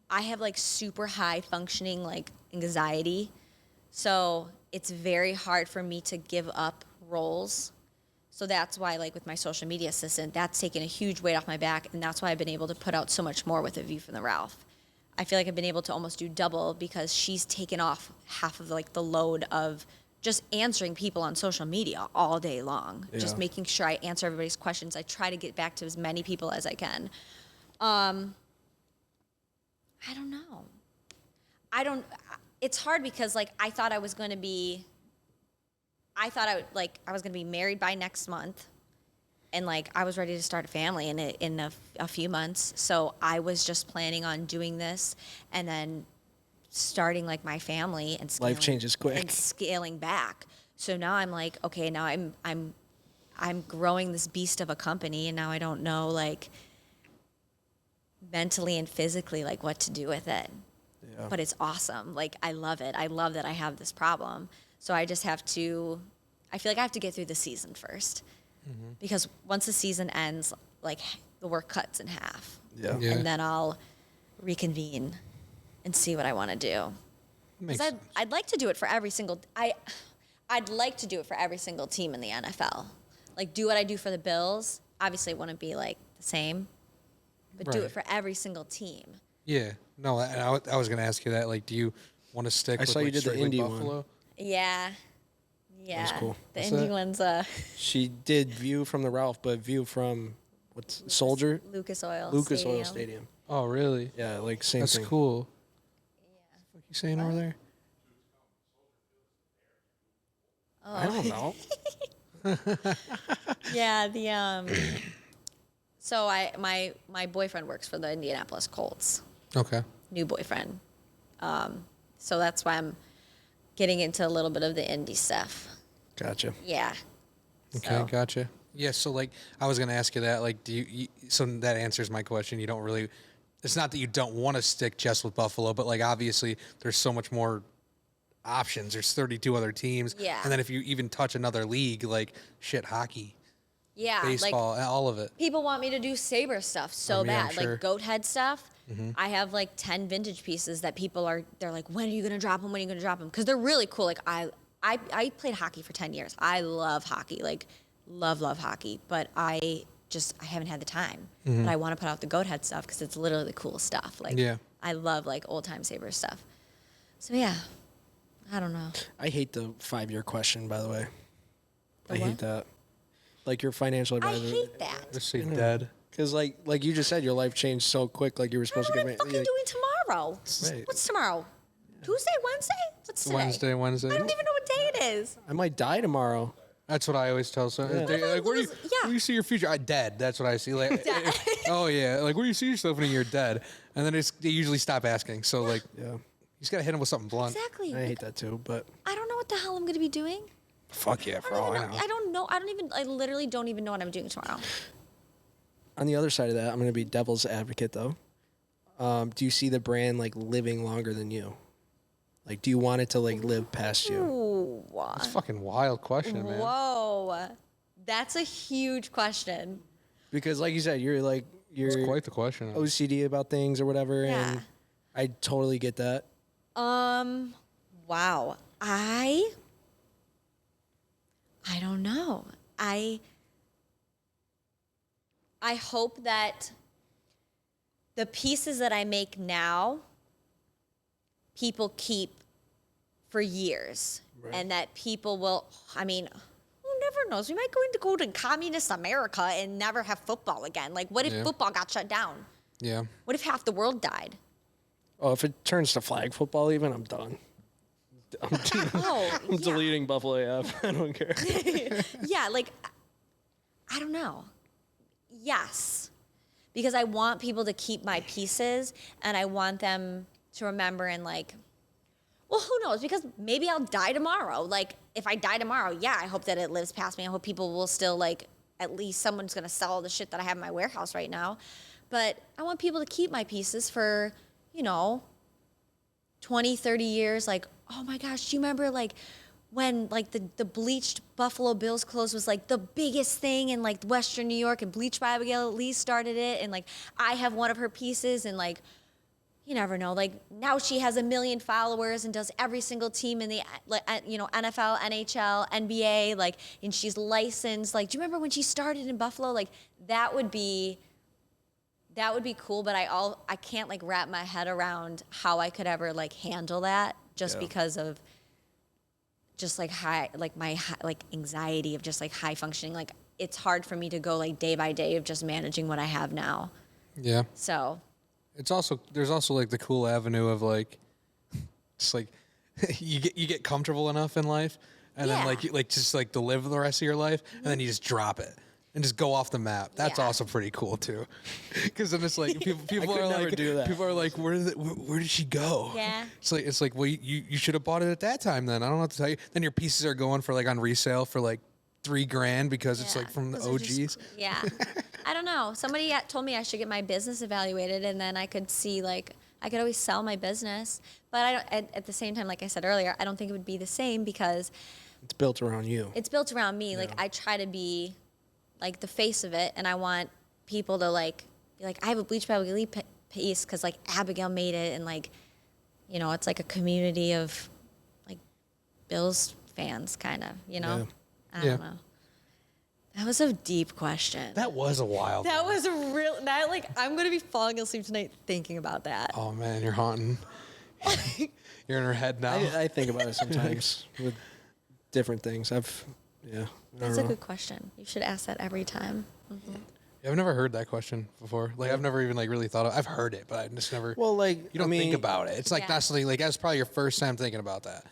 I have like super high functioning like anxiety. So it's very hard for me to give up roles. So that's why, like with my social media assistant, that's taken a huge weight off my back, and that's why I've been able to put out so much more with A View from the Ralph. I feel like I've been able to almost do double because she's taken off half of like the load of just answering people on social media all day long, just Yeah. making sure I answer everybody's questions. I try to get back to as many people as I can. I don't know. It's hard because like I thought I was going to be married by next month, and like I was ready to start a family in a few months. So I was just planning on doing this and then starting like my family and scaling, Life changes quick. and scaling back. So now I'm like, okay, now I'm growing this beast of a company, and now I don't know like mentally and physically like what to do with it. Yeah. But it's awesome. Like I love it. I love that I have this problem. So I just have to, I feel like I have to get through the season first. Because once the season ends, like the work cuts in half. Yeah. Yeah. And then I'll reconvene and see what I want to do. makes Because sense. I'd like to do it for every single, I'd like to do it for every single team in the NFL. Like do what I do for the Bills. Obviously it wouldn't be like the same, but do Right. it for every single team. Yeah. No, and I was gonna ask you that. Like, do you want to stick? I with, saw you like, did the strictly Indy one. Buffalo? Yeah. Yeah. cool. The What's indie that? one's She did View from the Ralph, but View from what's Soldier? Lucas Oil Lucas Stadium. Oil Stadium. Oh, really? Yeah, like same That's thing. cool. What you saying over there? I don't know. Yeah, so my boyfriend works for the Indianapolis Colts. Okay. New boyfriend. So that's why I'm getting into a little bit of the indie stuff. Gotcha. Yeah. Okay, So, gotcha. Yeah, so like I was gonna ask you that. Like, do you? So that answers my question. You don't really. It's not that you don't want to stick just with Buffalo, but like obviously there's so much more options. There's 32 other teams. Yeah. And then if you even touch another league, like shit, hockey, yeah, like baseball, all of it. people want me to do Sabre stuff so yeah, I'm bad, sure. like goat head stuff. I have like 10 vintage pieces that they're like, when are you gonna drop them? When are you gonna drop them? Because they're really cool. Like I played hockey for 10 years. I love hockey, like love hockey, but I haven't had the time. But I want to put out the goat head stuff because it's literally the cool stuff. Like Yeah. I love like old time Sabre stuff. So yeah, I don't know. I hate the 5-year question, by the way. I what? hate that. Like your financial I advisor. hate that. Just say dead. Because like you just said, your life changed so quick. Like you were I supposed don't to know get what I'm married. fucking doing tomorrow. Right. What's tomorrow? Tuesday, Wednesday? What's today? Wednesday. I don't even know what day it is. I might die tomorrow. That's what I always tell someone. Yeah. Like, where do you, Yeah. where do you see your future? I dead. That's what I see. Like, oh yeah. Like, where do you see yourself when you're dead? And then they usually stop asking. So like, Yeah. you just gotta hit them with something blunt. Exactly. I hate that too, but I don't know what the hell I'm going to be doing. Fuck yeah, for all I know. I don't know. I literally don't even know what I'm doing tomorrow. on the other side of that, I'm going to be devil's advocate though. Do you see the brand like living longer than you? Like, do you want it to like live past you? Ooh. That's a fucking wild question, man. Whoa. That's a huge question. Because like you said, you're It's quite the question. OCD about things or whatever, Yeah. and I totally get that. Wow. I don't know. I hope that the pieces that I make now, people keep for years. Right. And that people will, I mean, who never knows? We might go to communist America and never have football again. Like, what if Yeah. football got shut down? Yeah. What if half the world died? Oh, if it turns to flag football, even I'm done. Oh, I'm deleting Buffalo app. I don't care. yeah, like, I don't know. Yes, because I want people to keep my pieces, and I want them to remember and like, well, who knows? Because maybe I'll die tomorrow. Like, if I die tomorrow, yeah, I hope that it lives past me. I hope people will still like, at least someone's gonna sell all the shit that I have in my warehouse right now. But I want people to keep my pieces for, 20, 30 years. Like, oh my gosh, do you remember like when like the bleached Buffalo Bills clothes was like the biggest thing in like Western New York, and Bleached by Abigail at least started it, and like I have one of her pieces, and like you never know, like now she has 1 million followers and does every single team in the NFL, NHL, NBA, like, and she's licensed. Like, do you remember when she started in Buffalo? Like, that would be cool, but I can't like wrap my head around how I could ever like handle that just because of just like my anxiety of just like high functioning. Like, it's hard for me to go like day by day of just managing what I have now. Yeah. So There's also like the cool avenue of like, just like you get comfortable enough in life, and then like just like to live the rest of your life, and then you just drop it and just go off the map. That's Yeah. also pretty cool too, because then it's like people could are never like do that. people are like where did she go? Yeah. It's like well you should have bought it at that time then. I don't know what to tell you. Then your pieces are going for like on resale for like $3,000 because it's Yeah, like from the those are just- OGs. yeah. I don't know. Somebody told me I should get my business evaluated, and then I could see like I could always sell my business. But I don't, at the same time, like I said earlier, I don't think it would be the same because It's built around you. it's built around me. Like, I try to be like the face of it, and I want people to like be like, I have a Bleached by Abigail piece because like Abigail made it, and like it's like a community of like Bills fans, kind of. Yeah. I don't know. That was a deep question. That was a wild. That was a real. That like I'm gonna be falling asleep tonight thinking about that. Oh man, you're haunting. You're in her head now. I think about it sometimes with different things. I That's don't a know. good question. You should ask that every time. Yeah, I've never heard that question before. Like I've never even like really thought of. I've heard it, but I just never. Well, like you don't think about it. It's like Yeah. not something like that's probably your first time thinking about that.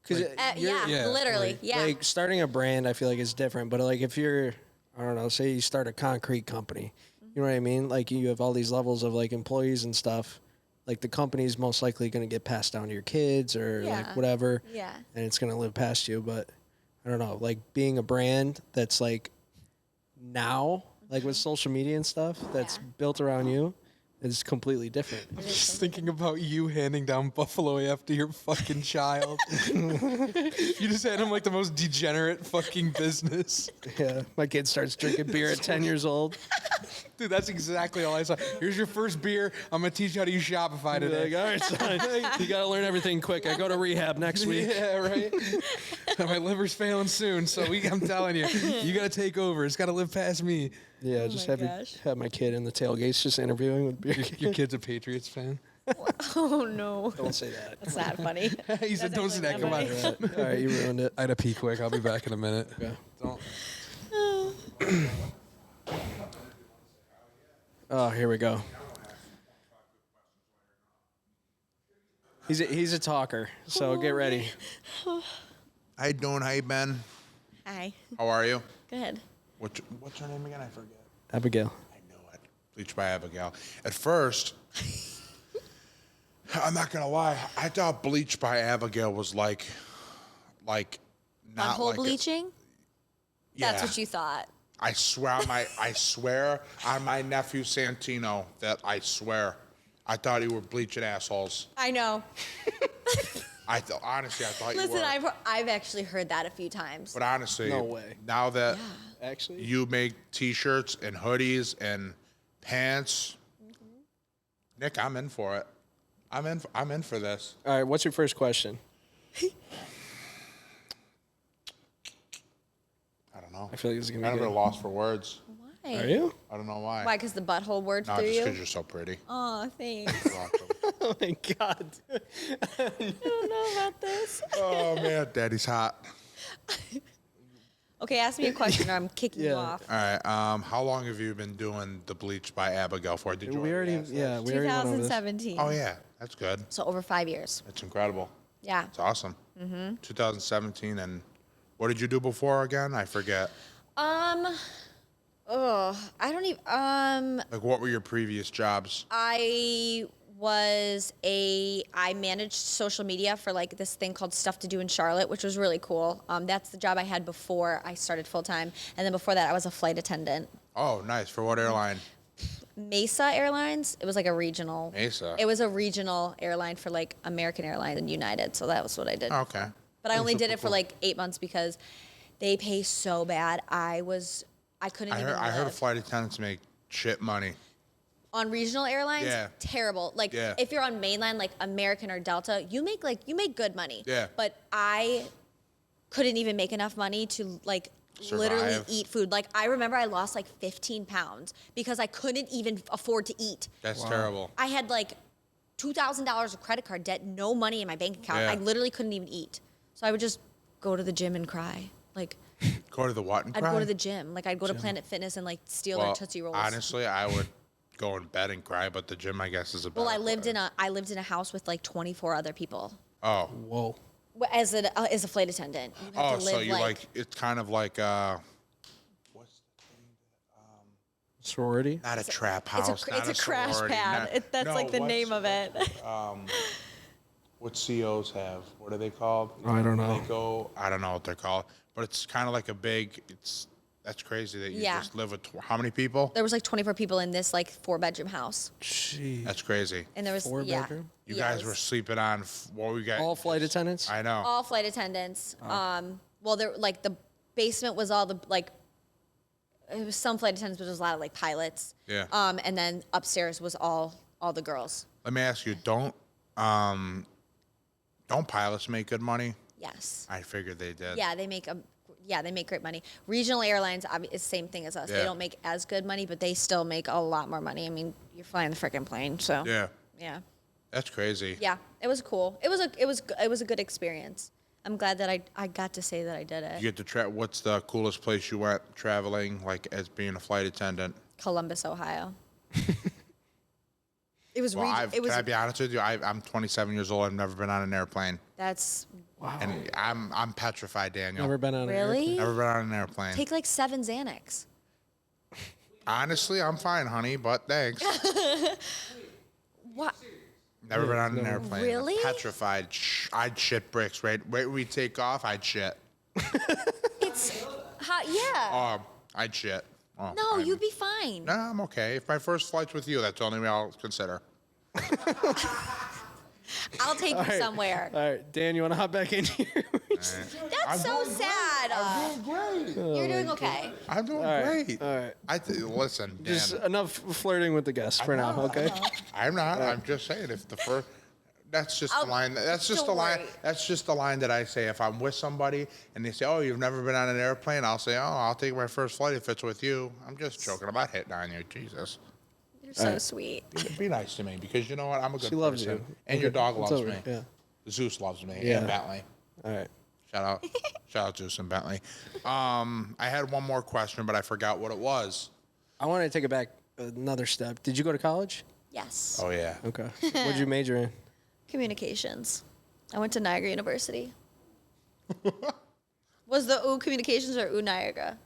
because yeah, Literally. like- Yeah. like starting a brand, I feel like is different. But like if you're, I don't know, say you start a concrete company, you know what I mean? Like you have all these levels of like employees and stuff. Like the company's most likely going to get passed down to your kids or Yeah. like whatever. Yeah. And it's going to live past you. But I don't know, like being a brand that's like now, like with social media and stuff, that's Yeah. built around you, is completely different. Just thinking about you handing down Buffalo after your fucking child. You just had him like the most degenerate fucking business. Yeah, my kid starts drinking beer at 10 years old. Dude, that's exactly all I saw. Here's your first beer. I'm gonna teach you how to use Shopify today. Like, all right, son, you got to learn everything quick. I go to rehab next week. Yeah, right. My liver's failing soon, so I'm telling you, you gotta take over. It's gotta live past me. Yeah, just my gosh. have my kid in the tailgates just interviewing with beer. Your kid's a Patriots fan. Oh no. Don't say that. That's not funny. He said, "Don't say that. Come on." All right, you ruined it. I had to pee quick. I'll be back in a minute. Okay. Don't. Oh, here we go. He's a talker, so get ready. How you doing? How you been? Hi. How are you? Good. What's your name again? I forget. Abigail. I knew it. Bleached by Abigail. At first, I'm not gonna lie. I thought Bleached by Abigail was like On not whole like bleaching? yeah. That's what you thought. I swear on my nephew Santino that I swear, I thought you were bleaching assholes. I know. Honestly, I thought Listen, you were. I've actually heard that a few times. But honestly, No way. now that Actually, you make T-shirts and hoodies and pants, Nick, I'm in for it. I'm in for this. all right. What's your first question? I don't know. I feel like this is I'm gonna kind be of at a good. loss for words. Why? Are you? I don't know why. Why? Because the butthole word No, through just you? because you're so pretty. Oh, thanks. You're welcome. Oh my god. I don't know about this. Oh man, Daddy's hot. Okay, ask me a question or I'm kicking you Yeah. off. All right. How long have you been doing the Bleach by Abigail for? Did you We already, ask that? yeah, we already went over this. 2017. Oh yeah, that's good. So over 5 years. That's incredible. Yeah. It's awesome. 2017, and what did you do before again? I forget. Oh, I don't even. Like, what were your previous jobs? I managed social media for like this thing called Stuff to Do in Charlotte, which was really cool. That's the job I had before I started full time, and then before that I was a flight attendant. Oh, nice. For what airline? Mesa Airlines. It was like a regional. Mesa. It was a regional airline for like American Airlines and United. So that was what I did. Okay. But I only That's did super it for cool. like 8 months because they pay so bad. I couldn't even I heard live. flight attendants make shit money. On regional airlines, Yeah. terrible. Like Yeah. if you're on mainline, like American or Delta, you make good money. Yeah. But I couldn't even make enough money to like literally Survive. eat food. Like I remember I lost like 15 pounds because I couldn't even afford to eat. That's terrible. I had like $2,000 of credit card debt, no money in my bank account. Yeah. I literally couldn't even eat. So I would just go to the gym and cry. Like Go to the what and I'd cry? go to the gym. Like I'd go to Planet Fitness and like steal their Tootsie Rolls. honestly, I would go in bed and cry, but the gym, I guess, is a better Well, I lived place. in a house with like 24 other people. Oh. Whoa. As a flight attendant. You have Oh, to so live you like, it's kind of like, what's Sorority. not a trap it's house, a, not it's a crash sorority, pad. not- That's no, like the name of it. What COs have? What are they called? Oh, I don't know. They go, I don't know what they're called, but it's kind of like a big, that's crazy that you Yeah. just live with, how many people? There was like 24 people in this like 4-bedroom house. Gee. That's crazy. And there was Four yeah. bedroom? You guys Yes. were sleeping on, what we got? All flight attendants. I know. all flight attendants. Oh. Well, there like the basement was all the like. It was some flight attendants, but there was a lot of like pilots. Yeah. And then upstairs was all the girls. Let me ask you, don't pilots make good money? Yes. I figured they did. Yeah, they make great money. Regional airlines is the same thing as us. Yeah. They don't make as good money, but they still make a lot more money. I mean, you're flying the freaking plane, so Yeah. yeah. That's crazy. Yeah, it was cool. It was a good experience. I'm glad that I got to say that I did it. You get to what's the coolest place you went traveling, like as being a flight attendant? Columbus, Ohio. It was Well, it was can I be honest with you? I'm 27 years old. I've never been on an airplane, that's Wow. and I'm petrified, Daniel. Never been on an really Never been on an airplane. take like 7 Xanax. Honestly, I'm fine, honey, but thanks. What? Never been on an airplane. I'm Really? petrified. I'd shit bricks. Right when we take off, I'd shit. It's hot. Yeah. I'd shit. Oh, No, you'd be fine. No, I'm okay. If my first flight's with you, that's the only way I'll consider. I'll take you somewhere. All right, Dan, you want to hop back in here? That's so sad. I'm doing great. You're doing okay. I'm doing right, great. all right. Listen, Dan, Just enough flirting with the guests for now, okay? I'm not. I'm just saying if the first. That's just the line. That's just the don't line. worry. That's just the line that I say. If I'm with somebody and they say, "Oh, you've never been on an airplane," I'll say, "Oh, I'll take my first flight if it's with you." I'm just joking about hitting on you, Jesus. You're so sweet. Be nice to me because you know what? I'm a good She loves person. you. And your dog It's loves over, me. yeah. Zeus loves me. Yeah. And Bentley. All right. Shout out Zeus and Bentley. I had one more question, but I forgot what it was. I want to take it back another step. Did you go to college? Yes. Oh yeah. Okay. What did you major in? Communications. I went to Niagara University. Was the U Communications or U Niagara?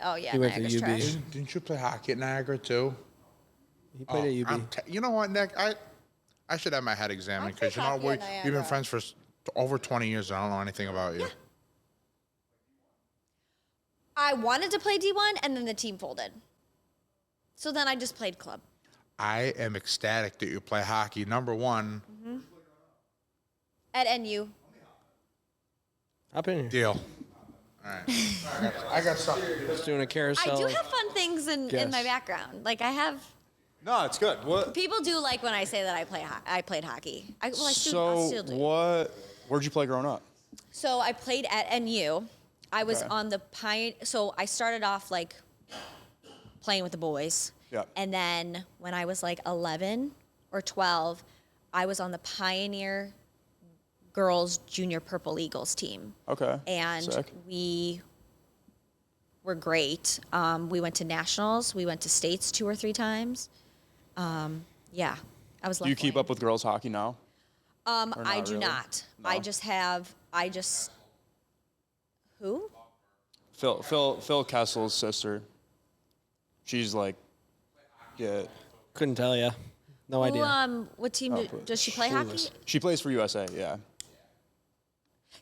Oh yeah, He went to Niagara's UB. trash. Didn't you play hockey at Niagara too? He played at UB. You know what, Nick? I should have my head examined because you know hockey at we've been Niagara. friends for over 20 years. And I don't know anything about you. I wanted to play D1, and then the team folded. So then I just played club. I am ecstatic that you play hockey. Number one. At NU. Hop in here. Deal. All right. I got something. Just doing a carousel. I do have fun things in my Yes. background. Like I have. No, it's good. What? People do like when I say that I played hockey. I So still do. what? Where'd you play growing up? So I played at NU. I was Okay. on the So I started off like playing with the boys. Yeah. And then when I was like 11 or 12, I was on the Pioneer Girls Junior Purple Eagles team. Okay. And Sick. we were great. We went to nationals. We went to states 2 or 3 times. Yeah, I was. Do you keep up with girls hockey now? I not do really? not. No? I just. Who? Phil Kessel's sister. She's like, yeah. Couldn't tell you. No idea. What team does she play hockey? She plays for USA. Yeah.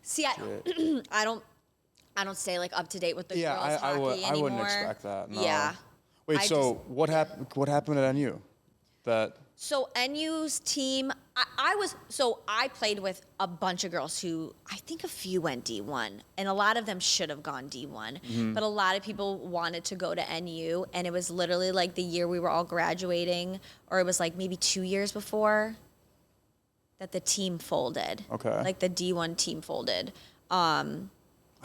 See, I don't stay like up to date with the Yeah, girls hockey I anymore. wouldn't expect that. No. Yeah. Wait. I So just- what happened? What happened at NU? That. So NU's team, I played with a bunch of girls who I think a few went D1, and a lot of them should have gone D1, but a lot of people wanted to go to NU, and it was literally like the year we were all graduating, or it was like maybe 2 years before that the team folded. Okay. Like the D1 team folded. I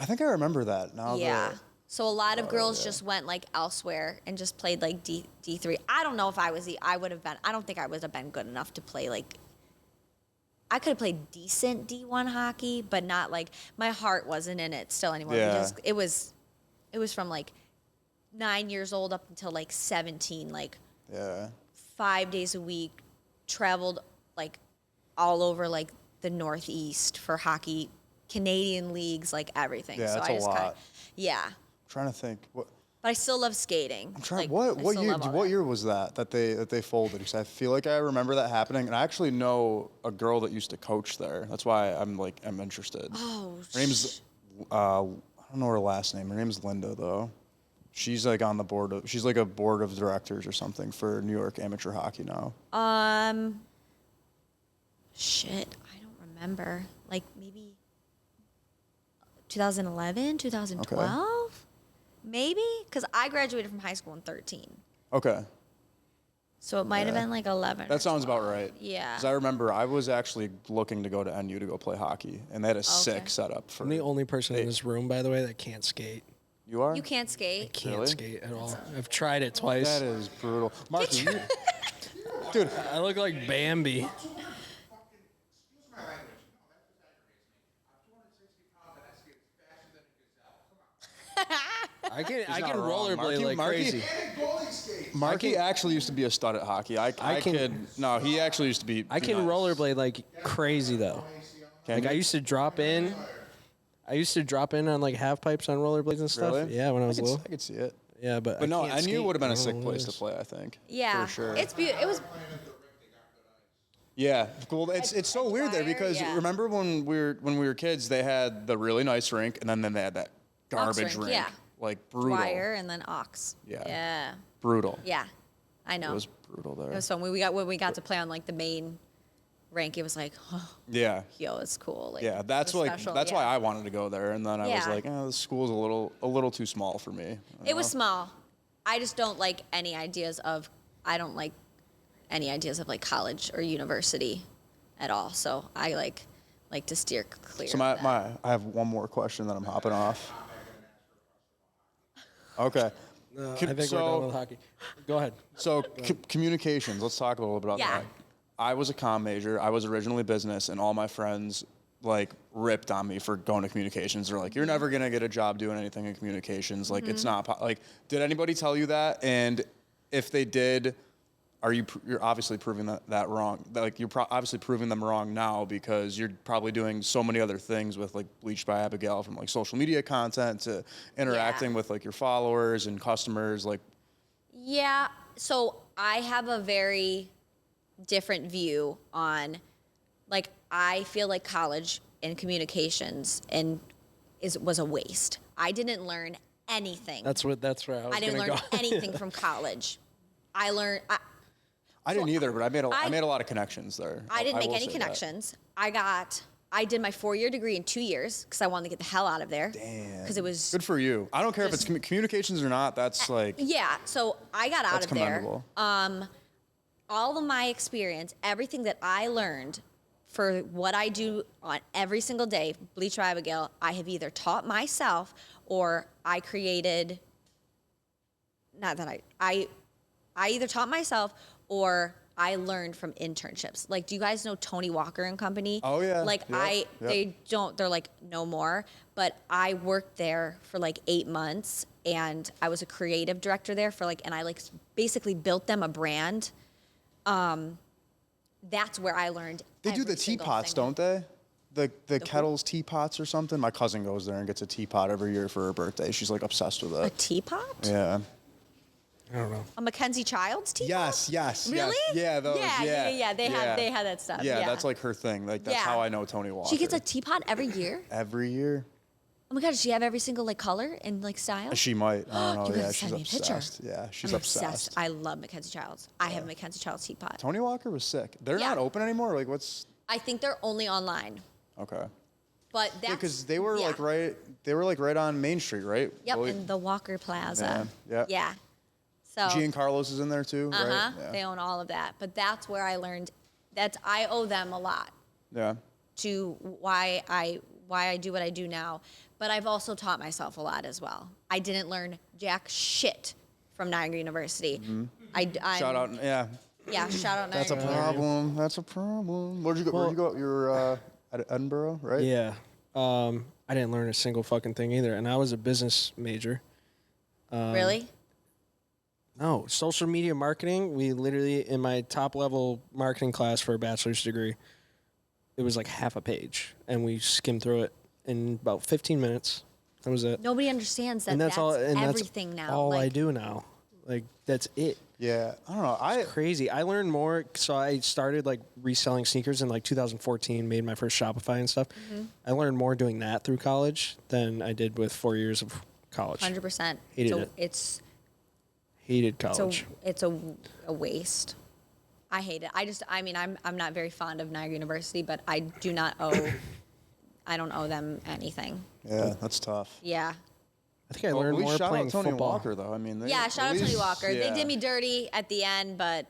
think I remember that now. Yeah. So a lot of girls just went like elsewhere and just played like D3. I don't know if I would have been, I don't think I would have been good enough to play like, I could have played decent D1 hockey, but not like, my heart wasn't in it still anymore. Yeah. Because it was from like 9 years old up until like 17, like Yeah. 5 days a week, traveled like all over like the Northeast for hockey, Canadian leagues, like everything. Yeah, so that's I a just lot. yeah. Trying to think. What? But I still love skating. I'm trying. Like, I What still year? love all What that. year was that they folded? Because I feel like I remember that happening, and I actually know a girl that used to coach there. That's why I'm interested. Oh, Her name's I don't know her last name. Her name's Linda though. She's like on the board of. She's like a board of directors or something for New York amateur hockey now. shit, I don't remember. Like maybe 2011, 2012, maybe, because I graduated from high school in 13, Okay, so it might have been like 11. or that sounds 12. about right. Yeah. Because I remember I was actually looking to go to NU to go play hockey, and they had a sick setup for. I'm the only person in this room, by the way, that can't skate. You are. You can't skate. Can't Really? skate at all. I've tried it twice. That is brutal, Marky. Dude, I look like Bambi. I can not wrong. rollerblade like crazy. Marky actually used to be a stud at hockey. I no, he actually used to be. I can rollerblade like crazy though. Like I used to drop in. I used to drop in on like half pipes on rollerblades and stuff. Really? Yeah, when I was little. I could see it. Yeah, but But no, I can't NU skate. would have been I a don't sick know what place it to is. play. I think. Yeah, For sure. it's beautiful. It was. Yeah, well, it's so weird there Dwyer, because yeah. remember when we were kids, they had the really nice rink, and then they had that garbage rink, rink, yeah. like brutal. Dwyer and then Ox. Yeah. Yeah. Brutal. Yeah. I know. It was brutal there. It was fun. When we got to play on like the main rink, it was like, oh, Yeah. yo, it's cool. Like, Yeah, that's it was like special, that's yeah. why I wanted to go there, and then I was Yeah. like, this school's a little too small for me. It was small. I just don't like any ideas of. I don't like any ideas of like college or university at all. So I like to steer clear. So of that. I have one more question that I'm hopping off. Okay. I think we're done with hockey. Go ahead. So communications. Let's talk a little bit about Yeah. that. I was a comm major. I was originally business, and all my friends like ripped on me for going to communications. They're like, "You're never gonna get a job doing anything in communications. Like, it's not like." Did anybody tell you that? And if they did, you're obviously proving that wrong. Like, you're obviously proving them wrong now because you're probably doing so many other things with like Bleached by Abigail, from like social media content to interacting with like your followers and customers. Like, Yeah. So I have a very different view on, like, I feel like college and communications was a waste. I didn't learn anything. That's where I was I didn't gonna learn go. anything from college. I learned. I didn't either, but I made a lot of connections there. I didn't make will any say that. connections. I did my 4-year degree in 2 years because I wanted to get the hell out of there. Damn. Because it was Good for you. I don't care if it's communications or not. That's like yeah. So I got out that's of there. commendable. All of my experience, everything that I learned for what I do on every single day, Bleached by Abigail, I have either taught myself or I created. Not that I either taught myself or I learned from internships. Like, do you guys know Tony Walker and Company? Oh, yeah. Like Yep. they're like no more. But I worked there for like 8 months and I was a creative director there for like, and I like basically built them a brand. That's where I learned. They do every the single teapots, thing. don't they? The kettles, teapots, or something. My cousin goes there and gets a teapot every year for her birthday. She's like obsessed with A it. teapot? Yeah. I don't know. A Mackenzie Childs teapot? Yes. Really? Yes. Yeah. Those. Yeah. They had that stuff. Yeah, that's like her thing. Like that's Yeah. how I know Tony Walker. She gets a teapot every year. every year. Oh my god, does she have every single like color and like style? She might. I don't know. You gotta Yeah, send she's me a picture. obsessed. Yeah, she's I'm obsessed. I love Mackenzie Childs. I have a Mackenzie Childs teapot. Tony Walker was sick. They're Yeah. not open anymore. Like what's I think they're only online, okay? but that's Because they were yeah. like right. They were like right on Main Street, right? Yep, Well, in the Walker Plaza. Yeah, yeah. Yeah. So Giancarlo's is in there too, right? Yeah. they own all of that. But that's where I learned. I owe them a lot Yeah. to why I do what I do now. But I've also taught myself a lot as well. I didn't learn jack shit from Niagara University. I'm, Shout out. Yeah. Yeah, shout out That's a Niagara. problem. That's a problem. Where'd you go? Where'd you go? You're at Edinburgh, right? Yeah. I didn't learn a single fucking thing either, and I was a business major. Really? No, social media marketing. We literally, in my top level marketing class for a bachelor's degree, it was like half a page, and we skimmed through it in about 15 minutes. That was it. Nobody understands that. And that's all. And everything that's now. all I Like, do now. Like that's it. Yeah. I don't know. Crazy. I learned more. So I started like reselling sneakers in like 2014. Made my first Shopify and stuff. Mm-hmm. I learned more doing that through college than I did with 4 years of college. 100%. Hated so it. It's Hated college. a waste. I hate it. I mean, I'm not very fond of Niagara University, but I don't owe them anything. Yeah, that's tough. Yeah. I think I Well, learned at least more shout playing out Tony football. Walker though. I mean, Yeah, shout out Tony Walker. They yeah. did me dirty at the end, but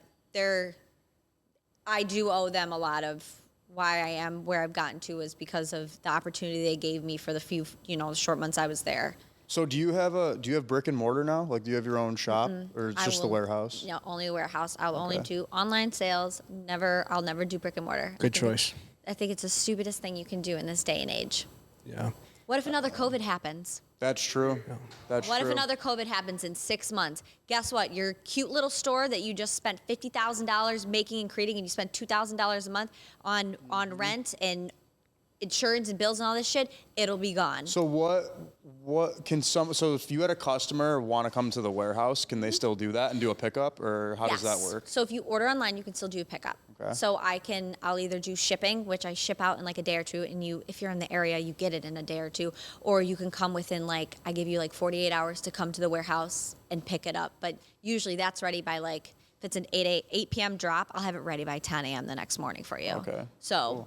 I do owe them a lot of why I am where I've gotten to is because of the opportunity they gave me for the few, the short months I was there. So do you have brick and mortar now? Like, do you have your own shop, or it's just the warehouse? No, only a warehouse. I'll only Okay. do online sales. I'll never do brick and mortar. Good choice. I think it's the stupidest thing you can do in this day and age. Yeah. What if another COVID happens? That's true. That's What true. if another COVID happens in 6 months? Guess what? Your cute little store that you just spent $50,000 making and creating, and you spent $2,000 a month on rent and insurance and bills and all this shit, it'll be gone. So what can so if you had a customer want to come to the warehouse, can they still do that and do a pickup, or how does that Yes. work? So if you order online, you can still do a pickup. Okay. So I'll either do shipping, which I ship out in like a day or two, and if you're in the area, you get it in a day or two, or you can come within I give you 48 hours to come to the warehouse and pick it up. But usually that's ready by if it's an 8 p.m. drop, I'll have it ready by 10 a.m. the next morning for you. Okay. So,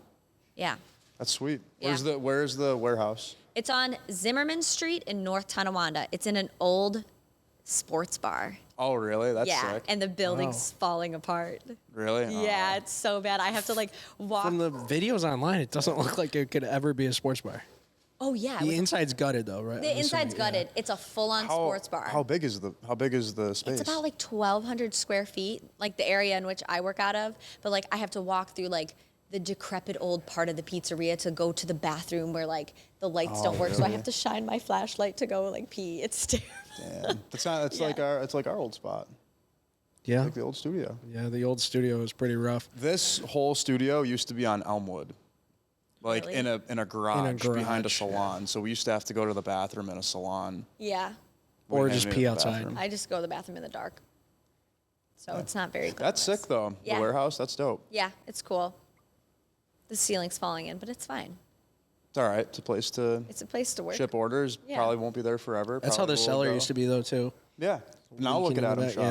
yeah. That's sweet. Yeah. Where's the warehouse? It's on Zimmerman Street in North Tonawanda. It's in an old sports bar. Oh, really? That's yeah, sick. and the building's falling apart. Really? Yeah, Oh. it's so bad. I have to walk. From the videos online, it doesn't look like it could ever be a sports bar. Oh yeah, The inside's gutted though, right? the I'm inside's assuming, gutted. It's a full-on sports bar. How big is the space? It's about 1,200 square feet, the area in which I work out of. But I have to walk through the decrepit old part of the pizzeria to go to the bathroom where the lights don't work. So I have to shine my flashlight to go pee. It's terrible. Damn. It's not. It's Yeah. like our old spot, Yeah. like the old studio. Yeah, the old studio is pretty rough. This whole studio used to be on Elmwood, Really? in a garage behind a garage, salon. So we used to have to go to the bathroom in a salon. Yeah, Or We just had pee in the outside. bathroom. I just go to the bathroom in the dark. So it's not very good. That's sick though. Yeah. The warehouse. That's dope. Yeah, it's cool. The ceiling's falling in, but it's fine. It's all right. It's a place to It's a place to work. ship orders. Yeah. Probably won't be there forever. That's how Probably the will cellar go. used to be, though, too. Yeah. Now You look can at do Adam that, Shop.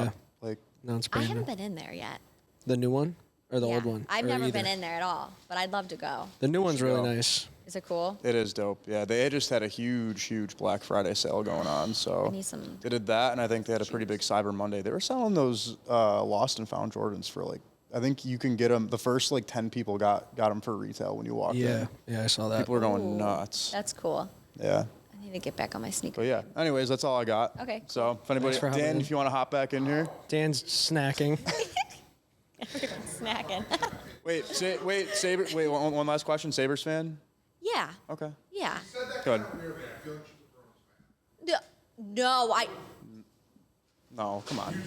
yeah. Like, No, it's I brand haven't new. been in there yet. The new one or the old Yeah. one? I've Or never either? been in there at all, but I'd love to go. The new one's really go. nice. Is it cool? it is dope. Yeah, they just had a huge Black Friday sale going on. So I need some- they did that, and I think they had a pretty big Cyber Monday. They were selling those lost and found Jordans for like, I think you can get them. The first like 10 people got them for retail when you walked Yeah, in. yeah, I saw that. People were going Ooh, nuts. That's cool. Yeah. I need to get back on my sneakers. But yeah. Anyways, that's all I got. Okay, So if anybody, Thanks for having Dan, me. if you want to hop back in here. Dan's snacking. Everyone's snacking. Wait, one last question. Sabres fan? Yeah. Okay. Yeah. Good. No, No, come on.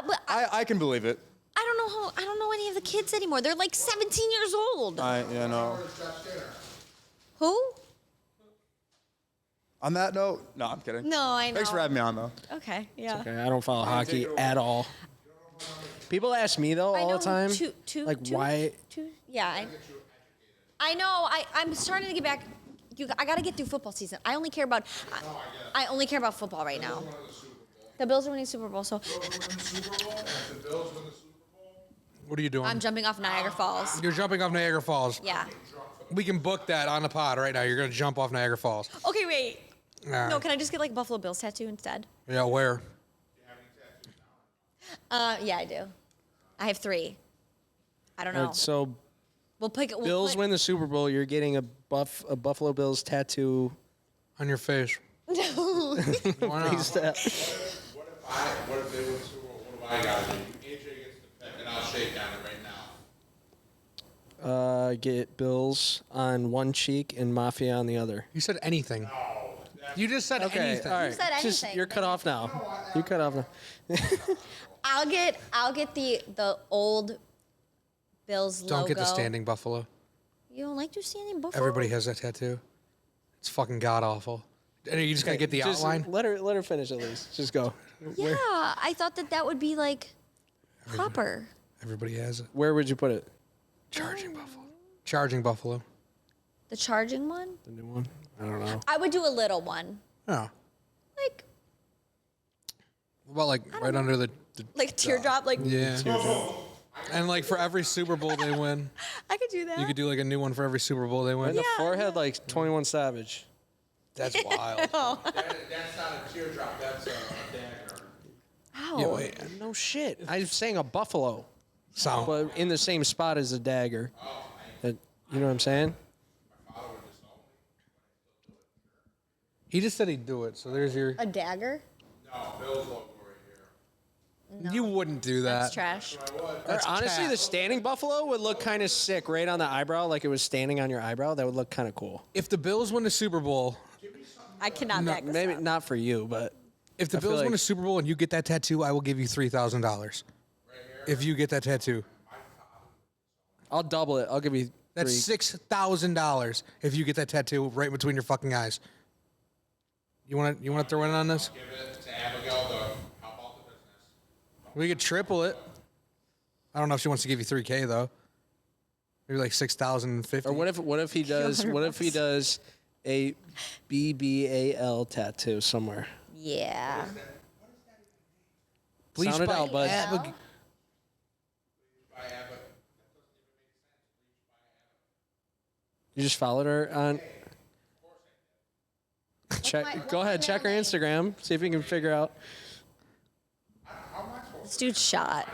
but I can believe it. I don't know any of the kids anymore. They're like 17 years old. Yeah, no. Who? On that note, no, I'm kidding. No, I know. Thanks for having me on, though. Okay, yeah. Okay, I don't follow hockey at all. People ask me though I all know the time, like why? Yeah, I know. I'm starting to get back. I got to get through football season. I only care about. I only care about football right now. The Bills are winning Super Bowl, so What are you doing? I'm jumping off Niagara Falls. You're jumping off Niagara Falls. Yeah. We can book that on the pod right now. You're gonna jump off Niagara Falls. Okay, wait. All right. No, can I just get like a Buffalo Bills tattoo instead? Yeah, where? Yeah, I do. I have 3. I don't know. Alright, so We'll pick. Bills win the Super Bowl. You're getting a Buffalo Bills tattoo. On your face. Why not? Face tat- What if they win the Super Bowl? What do I got to do? AJ gets the pick, and I'll shake on it right now. Get Bills on one cheek and Mafia on the other. You said anything. You just said anything. all right. said Just, anything. you're cut off now. You're cut off now. I'll get the old Bills logo. Don't get the standing buffalo. You don't like to standing buffalo? Everybody has that tattoo. It's fucking god awful. And you just gotta get the Just outline. Let her finish at least. Just go. Yeah, I thought that would be like proper. Everybody has it. Where would you put it? Charging buffalo. Charging buffalo. The charging one? The new one. I don't know. I would do a little one. Oh. Like What about like right under the a teardrop, like yeah. And like for every Super Bowl they win, I could do that. you could do like a new one for every Super Bowl they win. In the forehead, like 21 Savage. That's wild. That's not a teardrop. That's a dagger. Ow. Yeah, wait. No shit. I'm saying a buffalo, So but in the same spot as a dagger. That, you know what I'm saying? he just said he'd do it. So there's your. A dagger? No, Bill's logo right here. You wouldn't do that. That's trash. That's Honestly, cat. the standing buffalo would look kind of sick right on the eyebrow, like it was standing on your eyebrow. That would look kind of cool. If the Bills win the Super Bowl, I cannot back this Maybe up. not for you, but if the I feel Bills win like- a Super Bowl and you get that tattoo, I will give you $3,000. If you get that tattoo, I'll double it. I'll give you that's three. $6,000 if you get that tattoo right between your fucking eyes. You want to throw in on this? Give it to Abigail to help out the business. We could triple it. I don't know if she wants to give you $3,000 though. Maybe like $6,050. Or what if he does? What if he does a BBAL tattoo somewhere? Yeah. Bleached Sound it by out, bud. Abigail. You just followed her on. Go ahead, check her Instagram. See if you can figure out. This dude's shot.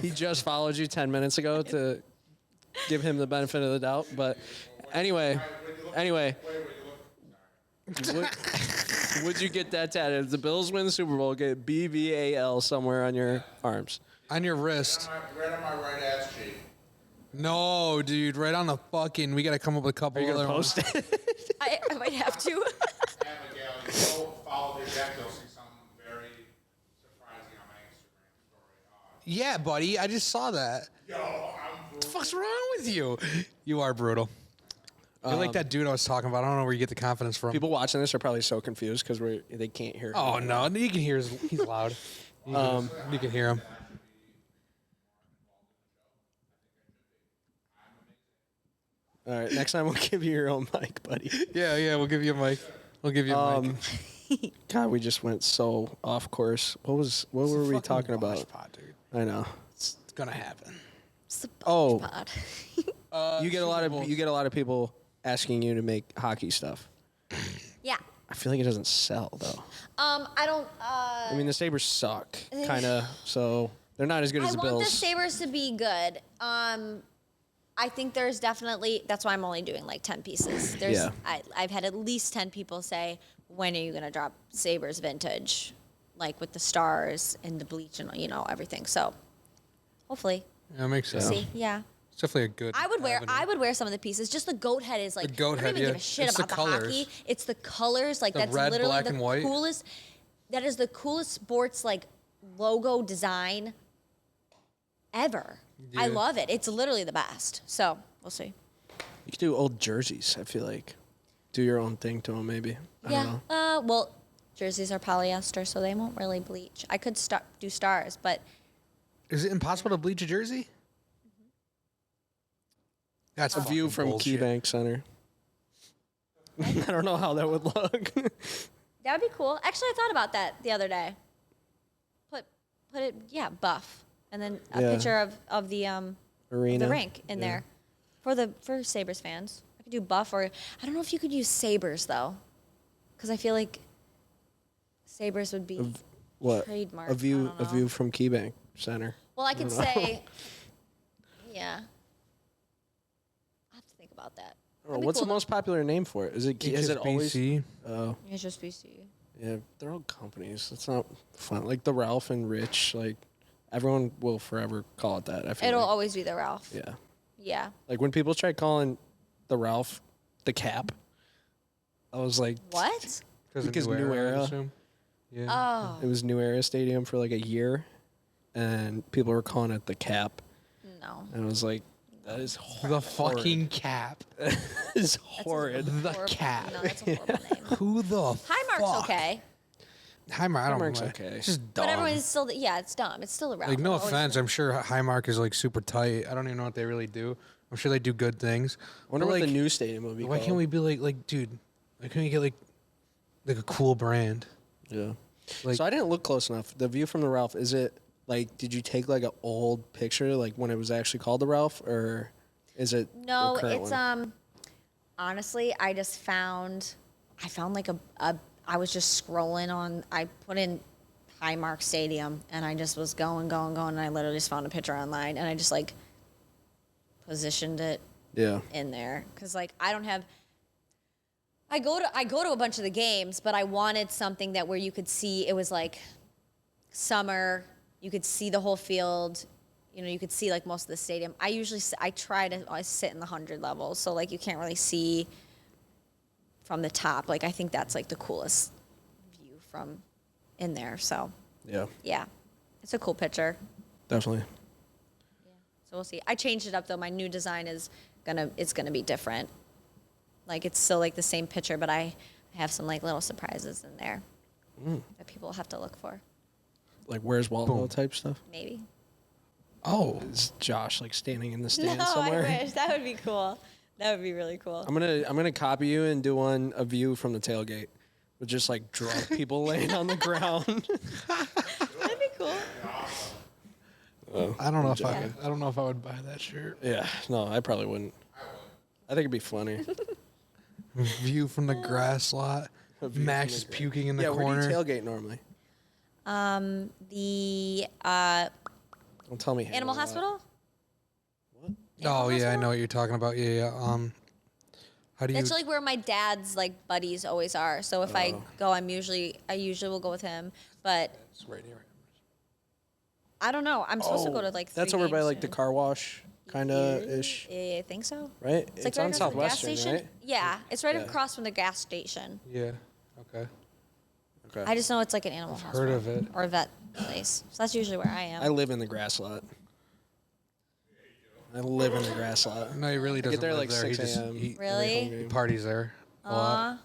He just followed you 10 minutes ago to give him the benefit of the doubt. But anyway, would you get that tattoo? If the Bills win the Super Bowl, get BBAL somewhere on your arms. On your wrist. Right on my right ass cheek. No, dude, right on the fucking. We got to come up with a couple Are you other gonna ones. post it? I might have to. Abigail, you go follow the back, you'll see something very surprising on my Instagram story. Yeah, buddy, I just saw that. Yo, I'm What the fuck's wrong with you? You are brutal. You're like that dude I was talking about. I don't know where you get the confidence from. People watching this are probably so confused because they can't hear. Oh no, you can hear he's loud. You can hear him. All right, next time we'll give you your own mic, buddy. Yeah, we'll give you a mic. We'll give you a mic. God, we just went so off course. What were we talking about? BotchPod, dude. I know. It's gonna happen. It's the Oh. BotchPod. You get a lot of people asking you to make hockey stuff. Yeah. I feel like it doesn't sell though. I don't. I mean, the Sabres suck, kind of. So they're not as good as the I want Bills. the Sabres to be good. I think there's definitely. That's why I'm only doing like 10 pieces. Yeah. I've had at least 10 people say, "When are you gonna drop Sabres vintage, like with the stars and the bleach and everything?" So, hopefully, Yeah, it makes sense. see, yeah. It's definitely a good. I avenue. would wear some of the pieces. Just the goat head is like The goat I don't head, even yeah. give a shit It's the about the colors. hockey. It's the colors. Like The that's red, literally black, the and white. coolest. That is the coolest sports like logo design ever. I Yeah. love it. It's literally the best. So we'll see. You could do old jerseys. I feel like do your own thing to them, maybe. I don't know. Well, jerseys are polyester, so they won't really bleach. I could do stars, but Is it impossible to bleach a jersey? That's A view fucking from bullshit. KeyBank Center. I don't know how that would look. that would be cool. Actually, I thought about that the other day. Put it, buff, and then a Yeah. picture of the Arena. the rink in there for Sabres fans. I could do buff, or I don't know if you could use Sabres though, because I feel like Sabres would be. What? Trademark, A I view don't a know. view from KeyBank Center. Well, I could say, yeah. I have to think about that. I don't That'd know, be what's cool the most popular name for it? Is it always? HSBC. Oh, It's just BC. yeah, they're all companies. It's not fun. Like the Ralph and Rich, like everyone will forever call it that. I feel It'll like. always be the Ralph. Yeah. Yeah. Like when people tried calling the Ralph the Cap, I was like, What? Because of New I Era. assume. Yeah. Oh it was New Era Stadium for like a year, and people were calling it the Cap, no. and I was like, that is The fucking cap. is horrid. The Horrible- cap. No, that's a horrible name. Who the Highmark's fuck? okay, Highmark, I don't Highmark's know. okay. It's just dumb. but everyone is still. Yeah, it's dumb. It's still a Ralph. Like, no I've always- offense, I'm sure Highmark is like super tight. I don't even know what they really do. I'm sure they do good things. I wonder But, what like, the new stadium would be why called. can't we be like, dude? Why can't we get like a cool brand? Yeah. Like- So I didn't look close enough. The view from the Ralph, is it like, did you take like an old picture, like when it was actually called the Ralph, or is it No, the current it's one? honestly, I found like I was just scrolling on. I put in Highmark Stadium, and I just was going, and I literally just found a picture online, and I just like positioned it Yeah. in there because like I don't have. I go to a bunch of the games, but I wanted something that where you could see it was like summer. You could see the whole field. You could see like most of the stadium. I try to always sit in the 100 level, so like you can't really see from the top. Like I think that's like the coolest view from in there. So Yeah. yeah, it's a cool picture. Definitely. So we'll see. I changed it up though. My new design is gonna be different. Like it's still like the same picture, but I have some like little surprises in there that people will have to look for. Like where's Waldo type stuff. Maybe. Oh, Is Josh like standing in the stand No, somewhere? I wish. That would be cool. That would be really cool. I'm gonna copy you and do a view from the tailgate with just like drunk people laying on the ground. That'd be cool. I don't know if I don't know if I would buy that shirt. Yeah, no, I probably wouldn't. I think it'd be funny. View from the grass lot. A view Max from is the grass. puking in the Yeah, where corner. do you tailgate normally? The Don't tell me. animal Hammerlock. hospital. Oh yeah, I hospital? know what you're talking about. Yeah. How do you? That's like where my dad's like buddies always are. So if I go, I usually will go with him. But It's right here. I don't know. I'm supposed to go to like. That's 3 over by games like the soon. car wash kind of ish, I think so. right? It's like It's right on across from the gas Southwestern, station. right? Yeah, it's right Yeah. across from the gas station. Yeah. Okay. Okay. I just know it's like an animal hospital. Heard of it. Or a vet place. So that's usually where I am. I live in the grass lot. I live in the grass lot. No, he really I doesn't get there live like there. 6 a.m. He Really? home game. parties there a lot.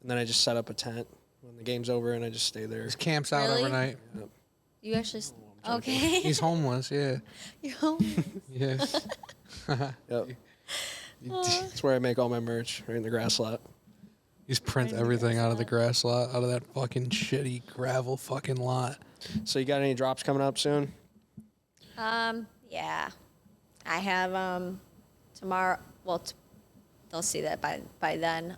And then I just set up a tent when the game's over, and I just stay there. He camps out Really? overnight. You actually. Okay. He's homeless. Yeah. You're home. Yeah. Yep. That's where I make all my merch, right in the grass lot. You just print everything out of the grass lot, out of that fucking shitty gravel fucking lot. So you got any drops coming up soon? Yeah. I have tomorrow. Well, they'll see that by then.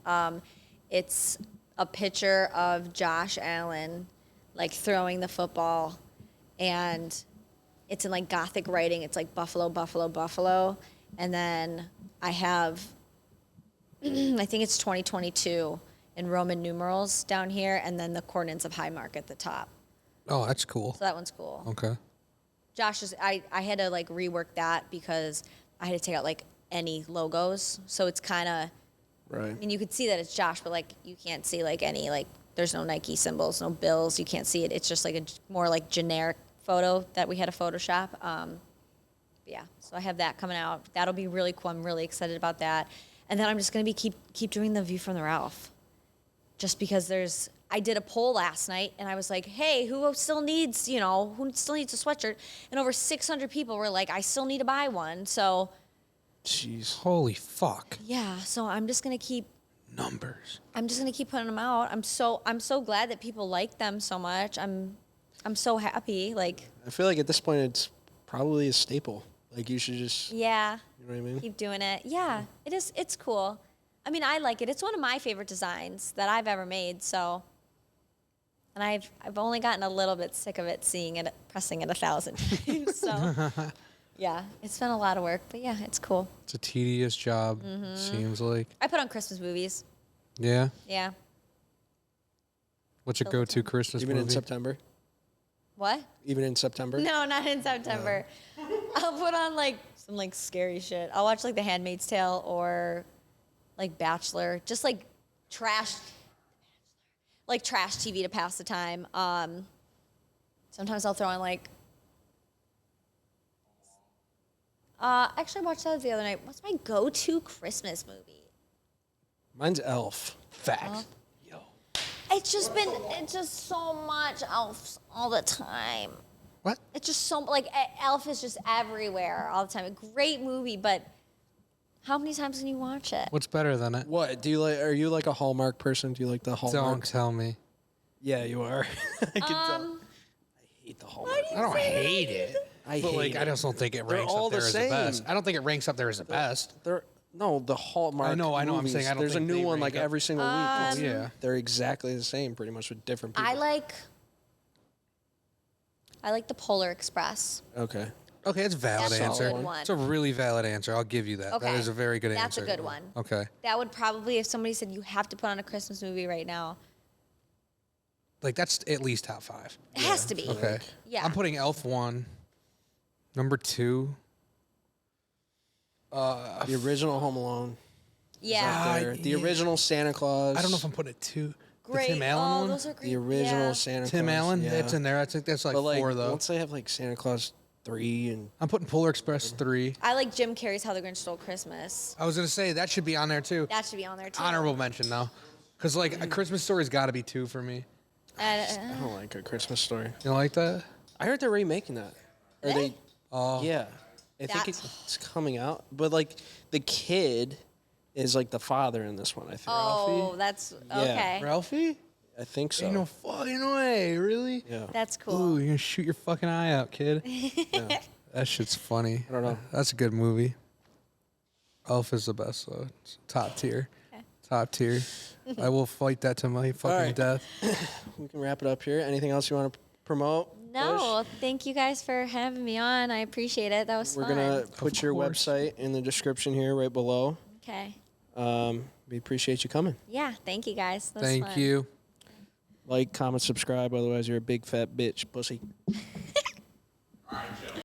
It's a picture of Josh Allen, like throwing the football, and it's in like Gothic writing. It's like Buffalo, Buffalo, Buffalo, and then I have, I think it's 2022 in Roman numerals down here, and then the coordinates of Highmark at the top. Oh, that's cool. So that one's cool. Okay. Josh is, I had to like rework that because I had to take out like any logos. So it's kind of, Right. I mean, you could see that it's Josh, but like you can't see like any, like there's no Nike symbols, no bills. You can't see it. It's just like a more like generic photo that we had to Photoshop. But yeah, so I have that coming out. That'll be really cool. I'm really excited about that. And then I'm just going to be keep doing the View from the Ralph. Just because I did a poll last night and I was like, hey, who still needs a sweatshirt? And over 600 people were like, I still need to buy one. So Jeez. Holy fuck. yeah, so I'm just going to keep Numbers. putting them out. I'm so glad that people like them so much. I'm so happy. Like, I feel like at this point it's probably a staple. Like you should just, yeah, you know what I mean? keep doing it. Yeah, it is. It's cool. I mean, I like it. It's one of my favorite designs that I've ever made. So, and I've only gotten a little bit sick of it, seeing it, pressing it 1,000 times. So, yeah, it's been a lot of work, but yeah, it's cool. It's a tedious job, seems like. I put on Christmas movies. Yeah. Yeah. What's your go-to Christmas Even in movie? September? What? Even in September? No, not in September. I'll put on like some like scary shit. I'll watch like The Handmaid's Tale or like Bachelor, just like trash TV to pass the time. Sometimes I'll throw in like. Actually, I watched that the other night. What's my go-to Christmas movie? Mine's Elf. Facts. Yo. It's just so much Elf all the time. What? It's just so like Elf is just everywhere all the time. A great movie, but how many times can you watch it? What's better than it? What? Are you like a Hallmark person? Do you like the Hallmark? Don't tell me. Yeah, you are. I can tell. I hate the Hallmark. I don't hate it. I But hate like, it. I just don't think it They're ranks all up there the as the same. best. I don't think it ranks up there as the best. No, the Hallmark. I know, I'm movies, saying I don't there's a think new they one rank like up. every single week. It's- Yeah. They're exactly the same, pretty much with different people. I like the Polar Express. Okay. Okay, it's a valid That's a answer. good one. It's a really valid answer. I'll give you that. Okay. That is a very good That's answer. a good one. Okay. That would probably, if somebody said you have to put on a Christmas movie right now, Like, that's at least top 5. it has to be. Okay. Yeah. I'm putting Elf 1. Number 2. The original Home Alone. Yeah. There. The original Santa Claus. I don't know if I'm putting it 2. Great. The Tim Allen one? Those are great. The original Yeah. Santa Tim Claus. Allen? Yeah. It's in there. I think that's like, But like 4, though. once they have like Santa Claus 3 and I'm putting Polar Express 3. I like Jim Carrey's How the Grinch Stole Christmas. I was going to say, that should be on there, too. That should be on there too. Honorable mention, though. Because, like, A Christmas Story's got to be 2 for me. I don't like A Christmas Story. You don't like that? I heard they're remaking that. Or Really? Oh. Yeah. I think That's- it's coming out. But like the kid is like the father in this one, I think. Oh, Ralphie? that's okay. Ralphie? I think so. Ain't no fucking way. Really? Yeah. That's Ooh, cool. you're going to shoot your fucking eye out, kid. That shit's funny. I don't know. That's a good movie. Elf is the best, though. It's top tier. Okay. Top tier. I will fight that to my fucking right. death. We can wrap it up here. Anything else you want to promote? No, thank you guys for having me on. I appreciate it. That was We're fun. gonna put your course. website in the description here right below. Okay. We appreciate you coming. Yeah, thank you guys. That was Thank fun. you. Like, comment, subscribe. Otherwise, you're a big fat bitch, pussy.